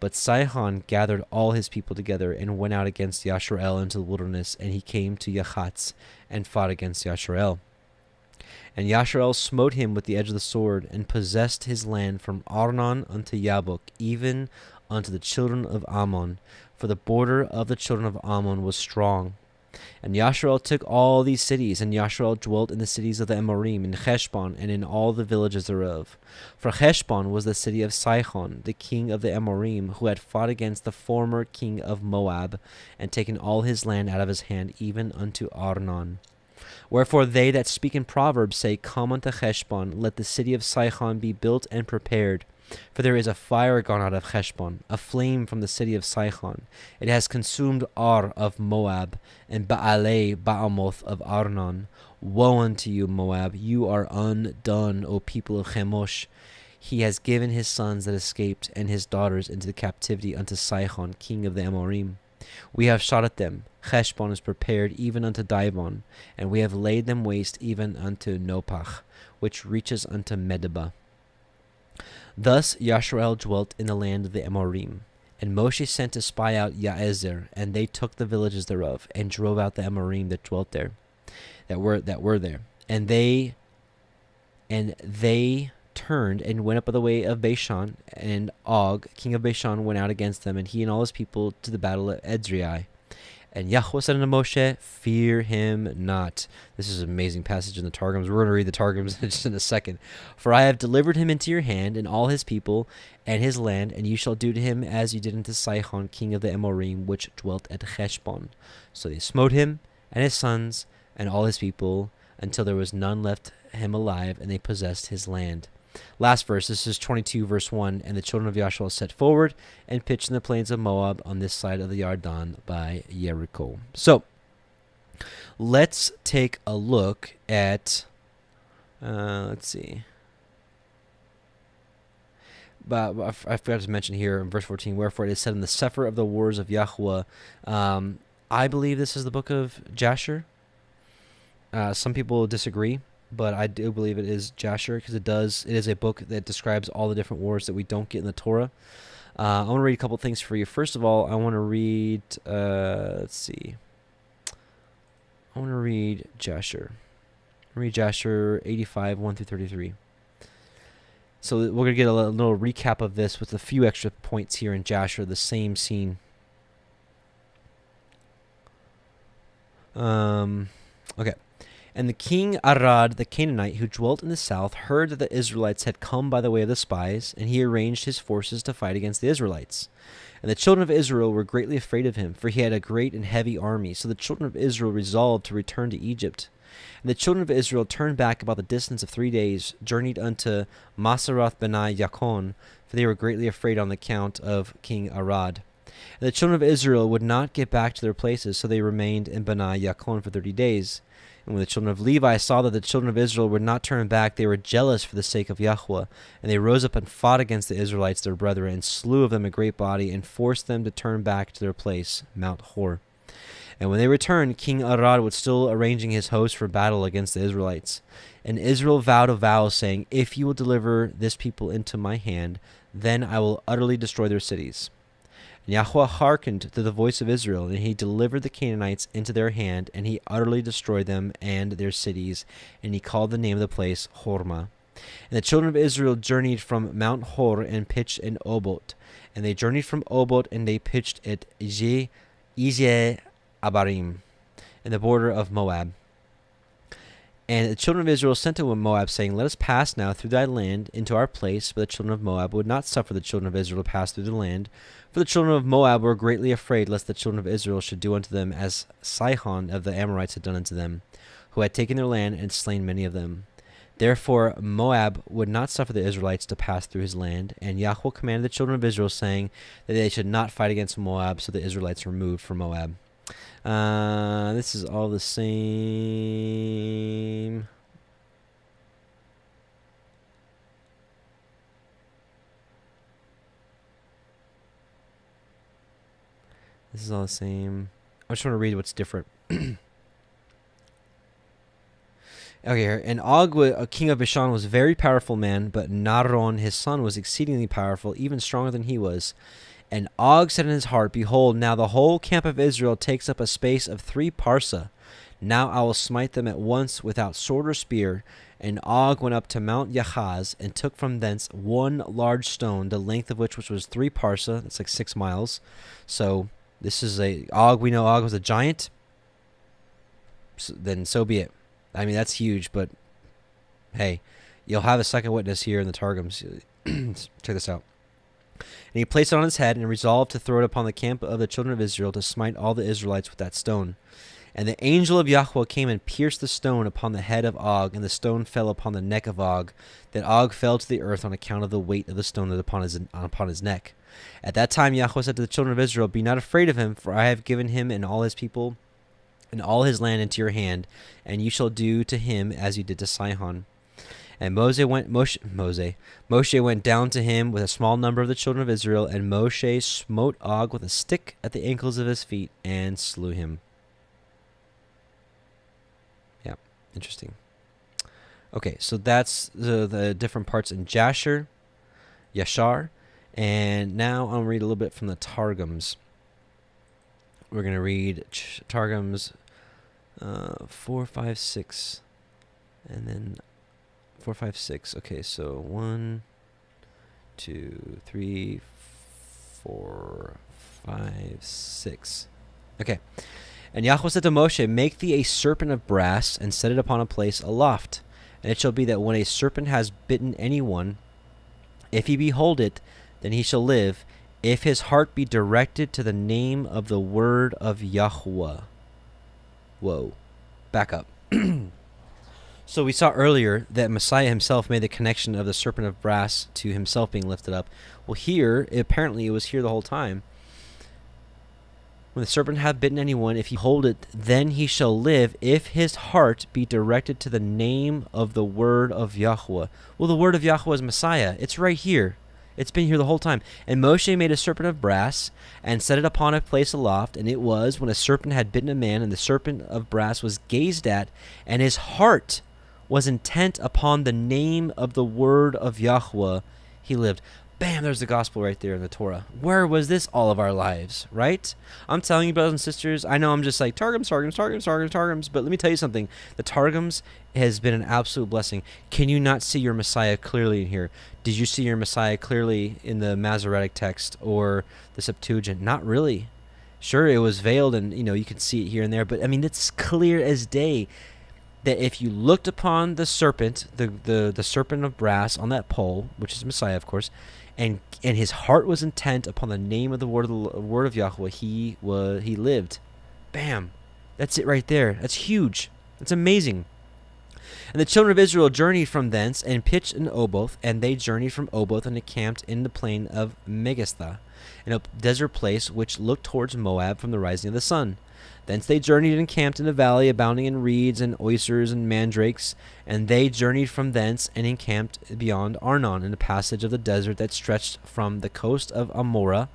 [SPEAKER 1] But Sihon gathered all his people together and went out against Yasharel into the wilderness, and he came to Yachatz and fought against Yasharel. And Yasharel smote him with the edge of the sword, and possessed his land from Arnon unto Yabok, even unto the children of Ammon, for the border of the children of Ammon was strong. And Yasharel took all these cities, and Yasharel dwelt in the cities of the Amorim, in Heshbon, and in all the villages thereof. For Heshbon was the city of Sihon, the king of the Amorim, who had fought against the former king of Moab, and taken all his land out of his hand, even unto Arnon. Wherefore they that speak in Proverbs say, Come unto Heshbon, let the city of Sihon be built and prepared. For there is a fire gone out of Heshbon, a flame from the city of Sihon. It has consumed Ar of Moab, and Baalei Baamoth of Arnon. Woe unto you, Moab! You are undone, O people of Chemosh. He has given his sons that escaped, and his daughters into the captivity unto Sihon, king of the Amorim. We have shot at them. Heshbon is prepared even unto Dibon, and we have laid them waste even unto Nopach, which reaches unto Medeba. Thus Yasharel dwelt in the land of the Amorim. And Moshe sent to spy out Yaezer, and they took the villages thereof, and drove out the Amorim that dwelt there, that were there. And they turned and went up by the way of Bashan, and Og, king of Bashan, went out against them, and he and all his people to the battle at Edrei. And Yahuah said unto Moshe, Fear him not. This is an amazing passage in the Targums. We're going to read the Targums just in a second. For I have delivered him into your hand, and all his people, and his land, and you shall do to him as you did unto Sihon, king of the Amorim, which dwelt at Heshbon. So they smote him, and his sons, and all his people, until there was none left him alive, and they possessed his land. Last verse, this is 22 verse 1, and the children of Yasharel set forward and pitched in the plains of Moab on this side of the Yarden by Jericho. So, let's take a look at, let's see. But I forgot to mention here in verse 14, wherefore it is said in the Sefer of the Wars of Yahuah. I believe this is the book of Jasher. Some people disagree, but I do believe it is Jasher because it is a book that describes all the different wars that we don't get in the Torah. I want to read a couple things for you. First of all, I want to read, let's see. I want to read Jasher. Read Jasher 85, 1 through 33. So we're going to get a little recap of this with a few extra points here in Jasher, the same scene. Okay. And the king Arad, the Canaanite, who dwelt in the south, heard that the Israelites had come by the way of the spies, and he arranged his forces to fight against the Israelites. And the children of Israel were greatly afraid of him, for he had a great and heavy army. So the children of Israel resolved to return to Egypt. And the children of Israel turned back about the distance of 3 days, journeyed unto Masaroth Benai Yakon, for they were greatly afraid on the account of King Arad. And the children of Israel would not get back to their places, so they remained in Benai Yakon for 30 days. And when the children of Levi saw that the children of Israel would not turn back, they were jealous for the sake of Yahuah. And they rose up and fought against the Israelites, their brethren, and slew of them a great body, and forced them to turn back to their place, Mount Hor. And when they returned, King Arad was still arranging his host for battle against the Israelites. And Israel vowed a vow, saying, If you will deliver this people into my hand, then I will utterly destroy their cities. And Yahuah hearkened to the voice of Israel, and he delivered the Canaanites into their hand, and he utterly destroyed them and their cities, and he called the name of the place Hormah. And the children of Israel journeyed from Mount Hor and pitched in Obot. And they journeyed from Obot, and they pitched at Izeh Abarim, in the border of Moab. And the children of Israel sent to Moab, saying, Let us pass now through thy land into our place. But the children of Moab would not suffer the children of Israel to pass through the land. For the children of Moab were greatly afraid, lest the children of Israel should do unto them as Sihon of the Amorites had done unto them, who had taken their land and slain many of them. Therefore Moab would not suffer the Israelites to pass through his land, and Yahuah commanded the children of Israel, saying that they should not fight against Moab, so the Israelites were moved from Moab. This is all the same. This is all the same. I just want to read what's different. Okay, here. And Og, a king of Bashan, was a very powerful man, but Naron, his son, was exceedingly powerful, even stronger than he was. And Og said in his heart, Behold, now the whole camp of Israel takes up a space of 3 parsa. Now I will smite them at once without sword or spear. And Og went up to Mount Yahaz, and took from thence 1 large stone, the length of which was 3 parsa. That's like 6 miles. So this is Og. We know Og was a giant. Then so be it. I mean, that's huge, but hey, you'll have a second witness here in the Targums. Check this out. And he placed it on his head, and resolved to throw it upon the camp of the children of Israel, to smite all the Israelites with that stone. And the angel of Yahuah came and pierced the stone upon the head of Og, and the stone fell upon the neck of Og. That Og fell to the earth on account of the weight of the stone that upon his neck. At that time Yahuah said to the children of Israel, Be not afraid of him, for I have given him and all his people and all his land into your hand, and you shall do to him as you did to Sihon. And Moshe went down to him with a small number of the children of Israel, and Moshe smote Og with a stick at the ankles of his feet, and slew him. Yeah, interesting. Okay, so that's the different parts in Yashar, and now I'll read a little bit from the Targums. We're going to read Targums 4, 5, 6, and then 4, 5, 6. Okay, so 1, 2, 3, 4, 5, 6. Okay. And Yahuah said to Moshe, Make thee a serpent of brass, and set it upon a place aloft. And it shall be that when a serpent has bitten anyone, if he behold it, then he shall live, if his heart be directed to the name of the word of Yahuah. Whoa. Back up. So we saw earlier that Messiah himself made the connection of the serpent of brass to himself being lifted up. Well, here, apparently it was here the whole time. When the serpent hath bitten anyone, if he hold it, then he shall live, if his heart be directed to the name of the word of Yahuah. Well, the word of Yahuah is Messiah. It's right here. It's been here the whole time. And Moshe made a serpent of brass, and set it upon a place aloft. And it was, when a serpent had bitten a man, and the serpent of brass was gazed at, and his heart was intent upon the name of the word of Yahuah, he lived. Bam, there's the gospel right there in the Torah. Where was this all of our lives, right? I'm telling you, brothers and sisters, I know I'm just like, Targums, but let me tell you something. The Targums has been an absolute blessing. Can you not see your Messiah clearly in here? Did you see your Messiah clearly in the Masoretic text or the Septuagint? Not really. Sure, it was veiled and, you can see it here and there, but, I mean, it's clear as day that if you looked upon the serpent, the serpent of brass on that pole, which is Messiah, of course, and his heart was intent upon the name of the word of Yahuah, he lived. Bam. That's it right there. That's huge. That's amazing. And the children of Israel journeyed from thence, and pitched in Oboth, and they journeyed from Oboth, and encamped in the plain of Megistha, in a desert place which looked towards Moab from the rising of the sun. Thence they journeyed and encamped in a valley abounding in reeds and oysters and mandrakes, and they journeyed from thence and encamped beyond Arnon, in the passage of the desert that stretched from the coast of Amorah.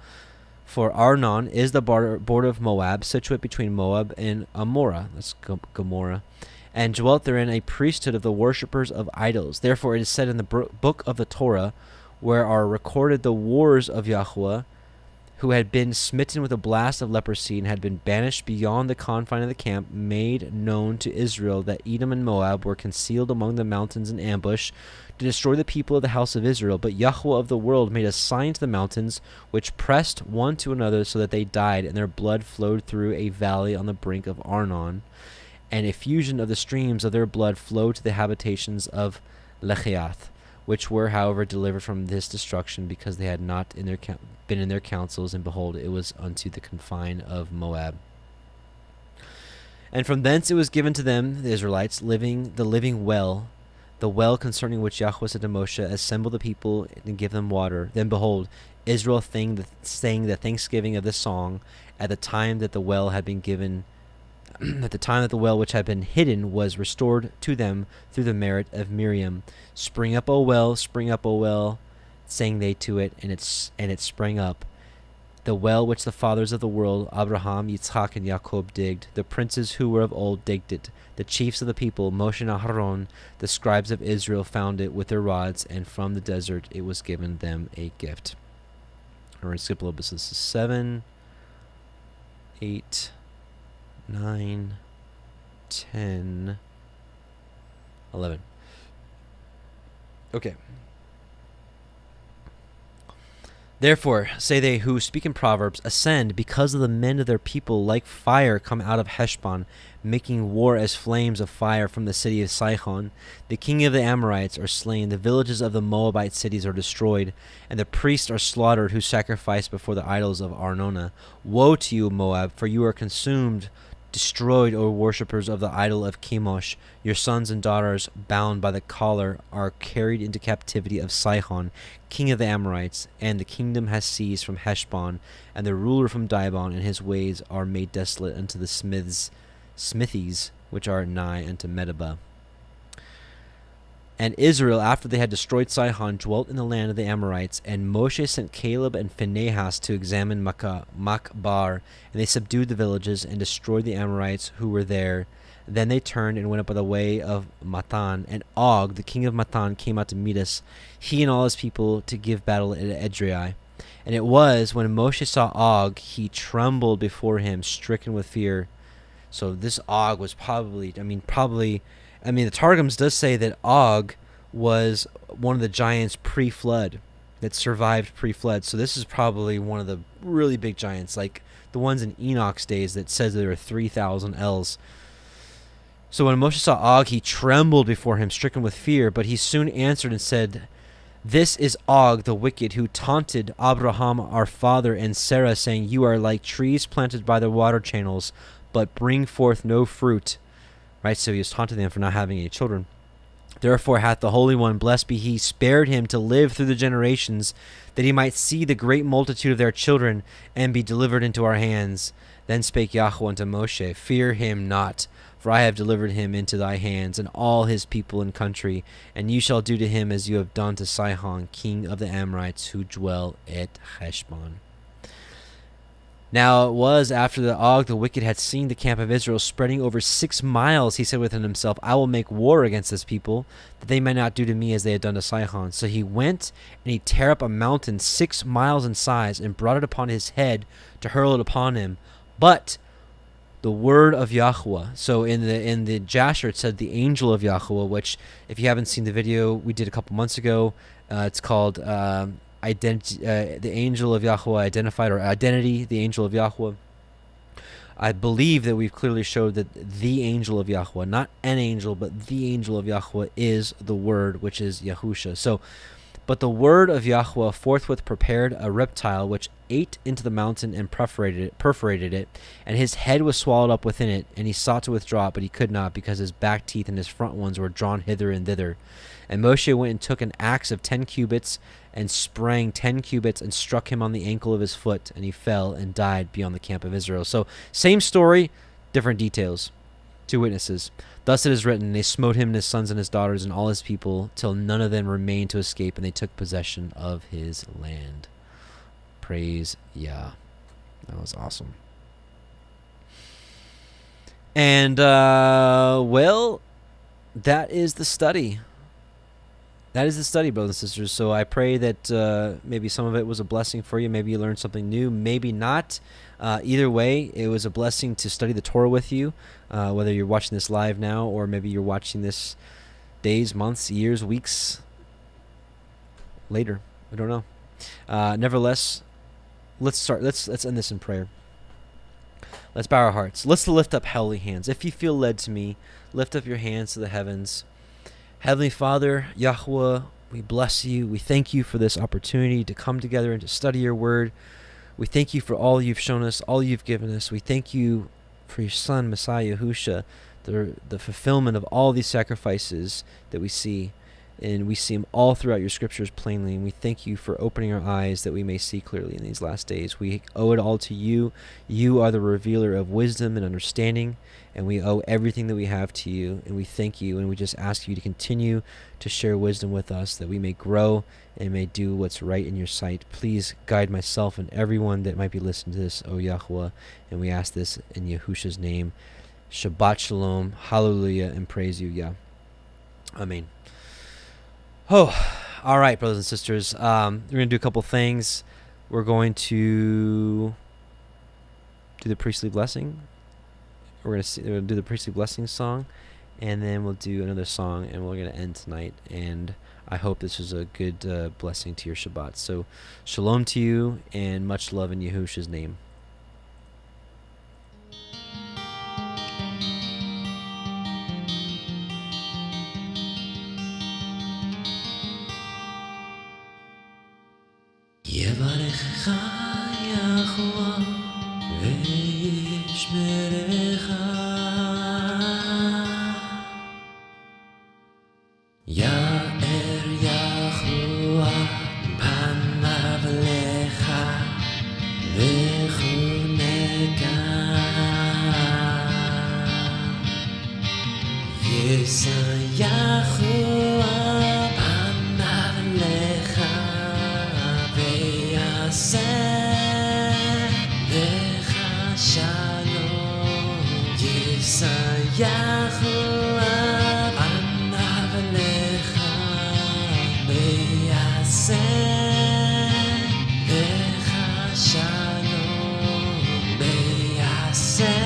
[SPEAKER 1] For Arnon is the border of Moab, situate between Moab and Amorah. That's Gomorrah. And dwelt therein a priesthood of the worshippers of idols. Therefore it is said in the book of the Torah, where are recorded the wars of Yahuah, who had been smitten with a blast of leprosy, and had been banished beyond the confine of the camp, made known to Israel that Edom and Moab were concealed among the mountains in ambush, to destroy the people of the house of Israel. But Yahuah of the world made a sign to the mountains, which pressed one to another, so that they died, and their blood flowed through a valley on the brink of Arnon. And a fusion of the streams of their blood flowed to the habitations of Lechiath, which were, however, delivered from this destruction, because they had not been in their councils, and behold, it was unto the confine of Moab. And from thence it was given to them, the Israelites, the living well, the well concerning which Yahuah said to Moshe, assemble the people and give them water. Then behold, Israel sang the thanksgiving of this song at the time that the well had been given, at the time that the well which had been hidden was restored to them through the merit of Miriam. Spring up, O well, sang they to it, and it sprang up. The well which the fathers of the world, Abraham, Yitzhak, and Jacob digged, the princes who were of old digged it. The chiefs of the people, Moshe and Aharon, the scribes of Israel, found it with their rods, and from the desert it was given them a gift. We're going to skip a little bit. So this is 7, 8, 9, 10, 11. Okay. Therefore, say they who speak in Proverbs, ascend, because of the men of their people like fire come out of Heshbon, making war as flames of fire from the city of Sihon. The king of the Amorites are slain, the villages of the Moabite cities are destroyed, and the priests are slaughtered who sacrifice before the idols of Arnona. Woe to you, Moab, for you are consumed, destroyed, O worshippers of the idol of Chemosh. Your sons and daughters, bound by the collar, are carried into captivity of Sihon, king of the Amorites, and the kingdom has ceased from Heshbon, and the ruler from Dibon, and his ways are made desolate unto the smithies which are nigh unto Medeba. And Israel, after they had destroyed Sihon, dwelt in the land of the Amorites, and Moshe sent Caleb and Phinehas to examine Machbar, and they subdued the villages and destroyed the Amorites who were there. Then they turned and went up by the way of Matan, and Og, the king of Matan, came out to meet us, he and all his people, to give battle at Edrei. And it was when Moshe saw Og, he trembled before him, stricken with fear. So this Og was probably, the Targums does say that Og was one of the giants pre-flood, that survived pre-flood. So this is probably one of the really big giants, like the ones in Enoch's days that says there are 3,000 ells. So when Moshe saw Og, he trembled before him, stricken with fear. But he soon answered and said, this is Og the wicked, who taunted Abraham our father and Sarah, saying, you are like trees planted by the water channels, but bring forth no fruit. Right, so he was taunting them for not having any children. Therefore hath the Holy One, blessed be he, spared him to live through the generations, that he might see the great multitude of their children, and be delivered into our hands. Then spake Yahuah unto Moshe, fear him not, for I have delivered him into thy hands, and all his people and country, and you shall do to him as you have done to Sihon, king of the Amorites, who dwell at Heshbon. Now it was after the Og the wicked had seen the camp of Israel spreading over 6 miles, he said within himself, I will make war against this people, that they may not do to me as they had done to Sihon. So he went and he tare up a mountain 6 miles in size, and brought it upon his head to hurl it upon him. But the word of Yahuah. So in the Jasher it said the angel of Yahuah, which if you haven't seen the video we did a couple months ago, it's called the angel of Yahuah identified, or identity, the angel of Yahuah. I believe that we've clearly showed that the angel of Yahuah, not an angel, but the angel of Yahuah is the word, which is Yahusha. So, but the word of Yahuah forthwith prepared a reptile which ate into the mountain and perforated it, and his head was swallowed up within it, and he sought to withdraw it, but he could not, because his back teeth and his front ones were drawn hither and thither. And Moshe went and took an axe of 10 cubits, and sprang 10 cubits, and struck him on the ankle of his foot, and he fell and died beyond the camp of Israel. So, same story, different details. 2 witnesses. Thus it is written, they smote him and his sons and his daughters and all his people, till none of them remained to escape, and they took possession of his land. Praise Yah. That was awesome. And, well, that is the study. That is the study, brothers and sisters. So I pray that maybe some of it was a blessing for you. Maybe you learned something new. Maybe not. Either way, it was a blessing to study the Torah with you, whether you're watching this live now or maybe you're watching this days, months, years, weeks later. I don't know. Nevertheless, let's end this in prayer. Let's bow our hearts. Let's lift up holy hands. If you feel led to me, lift up your hands to the heavens. Heavenly Father, Yahuah, we bless you. We thank you for this opportunity to come together and to study your word. We thank you for all you've shown us, all you've given us. We thank you for your Son, Messiah Yahusha, the fulfillment of all these sacrifices that we see. And we see them all throughout your scriptures plainly. And we thank you for opening our eyes that we may see clearly in these last days. We owe it all to you. You are the revealer of wisdom and understanding. And we owe everything that we have to you. And we thank you. And we just ask you to continue to share wisdom with us, that we may grow and may do what's right in your sight. Please guide myself and everyone that might be listening to this, O Yahuwah. And we ask this in Yahusha's name. Shabbat Shalom. Hallelujah. And praise you, Yah. Amen. Oh, all right, brothers and sisters. We're going to do a couple things. We're going to do the priestly blessing. We're going to do the priestly blessing song, and then we'll do another song, and we're going to end tonight. And I hope this was a good blessing to your Shabbat. So, shalom to you, and much love in Yahusha's name.
[SPEAKER 3] יברכך יחוה וישמרך יאר יחוה פניו לך וחונקה יישא יחוה פניו לך לך שלום יישא יחוה פניו לך ויעשה לך שלום ויעשה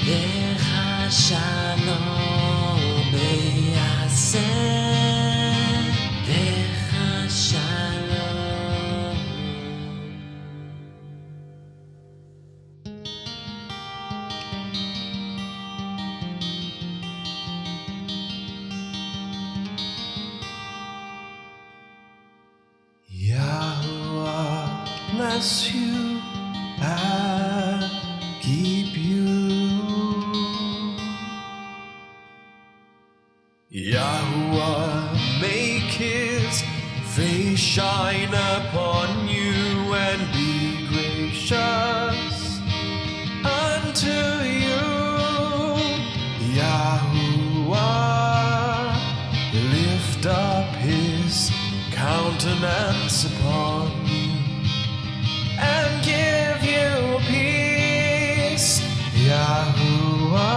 [SPEAKER 3] לך שלום ויעשה לך שלום.
[SPEAKER 4] Yahuwah bless you and keep you. Yahuwah make his face shine upon you and be gracious unto you. Yahuwah lift up his countenance upon you and give you peace. Yahuwah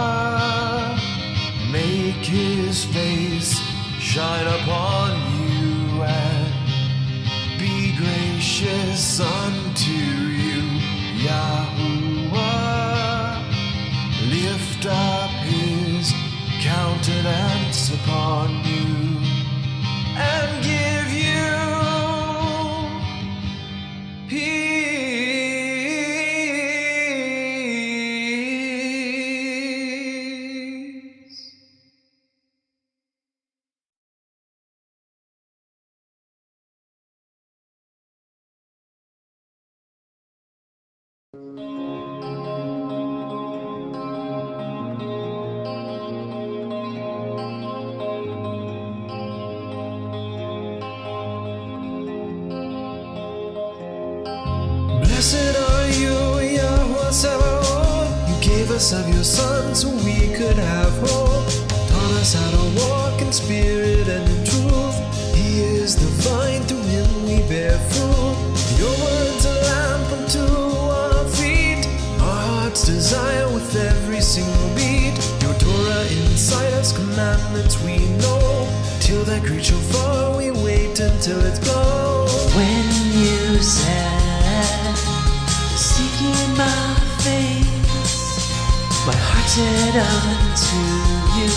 [SPEAKER 4] make his face shine upon you and be gracious unto you. Yahuwah lift up his countenance upon you and give you peace. Blessed are you, Yahuah Szavát. You gave us of your Son so we could have hope. Taught us how to walk in spirit and in truth. He is the vine, through him we bear fruit. Your word's a lamp unto our feet, our heart's desire with every single beat. Your Torah inside us, commandments we know. Till that great shofar we wait until it's blown.
[SPEAKER 3] When you said, seeking my face, my heart said unto you,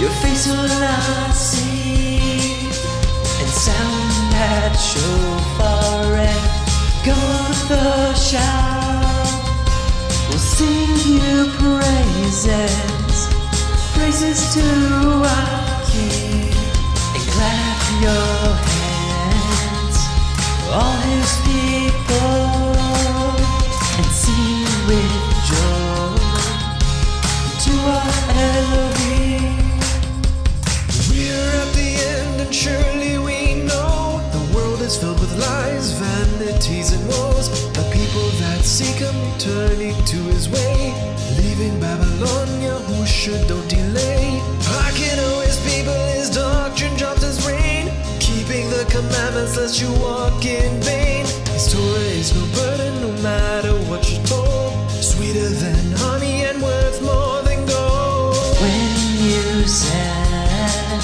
[SPEAKER 3] your face will I see, and sound that shofar and God the shout will sing you praises, praises to our King, and clap your hands, all his people, and sing with joy
[SPEAKER 4] come returning to his way. Leaving Babylon, Yahusha, don't delay. Hearken, O his people, his doctrine drops as rain. Keeping the commandments lest you walk in vain. His Torah is no burden, no matter what you're told. Sweeter than honey and worth more than gold.
[SPEAKER 3] When you said,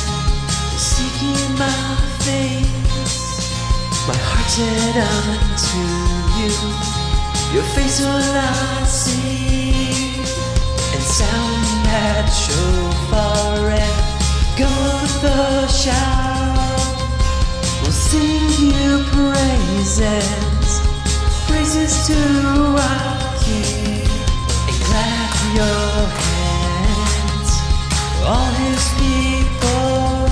[SPEAKER 3] seeking my face, my heart said unto you, your face will I see, and sound that shofar and God the shout will sing you praises to our King, and clap your hands, all his people,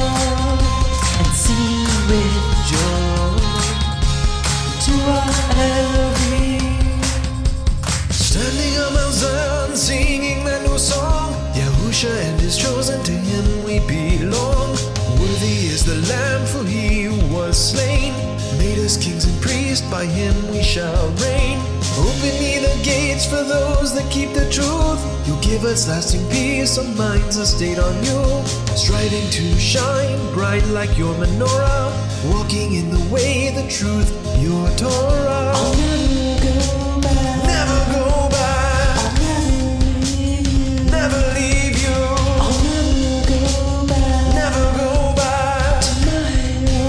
[SPEAKER 3] and sing with joy to our Elohim.
[SPEAKER 4] Standing on Mount Zion, singing that new song, Yahusha and his chosen, to him we belong. Worthy is the Lamb, for he who was slain made us kings and priests, by him we shall reign. Open ye the gates for those that keep the truth. You'll give us lasting peace, our minds are stayed on you. Striving to shine bright like your menorah, walking in the way, the truth, your Torah.
[SPEAKER 3] I'll never go back.
[SPEAKER 4] Never go back.
[SPEAKER 3] I'll never leave you.
[SPEAKER 4] Never leave you.
[SPEAKER 3] I'll never go back.
[SPEAKER 4] Never go back
[SPEAKER 3] To my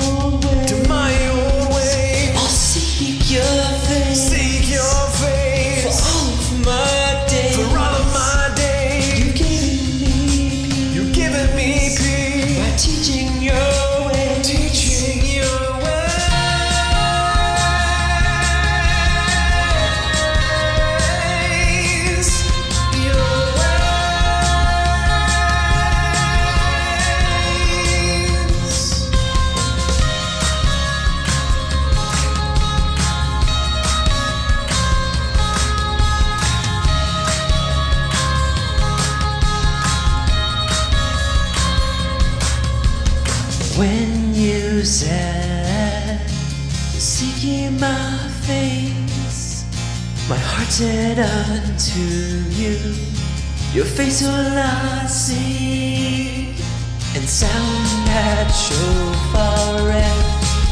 [SPEAKER 3] old way.
[SPEAKER 4] to my old way.
[SPEAKER 3] I'll seek your face.
[SPEAKER 4] Seek your
[SPEAKER 3] For
[SPEAKER 4] face
[SPEAKER 3] all of my days.
[SPEAKER 4] for all of my days.
[SPEAKER 3] You've given me
[SPEAKER 4] You've given me peace
[SPEAKER 3] by teaching your way.
[SPEAKER 4] teaching your ways. Your ways.
[SPEAKER 3] When you said, seeking my face, my heart said unto you, your face will I see, and sound that shofar and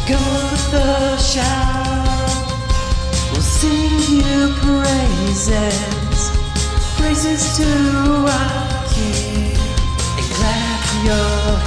[SPEAKER 3] God the shout will sing you praises to our King, and clap your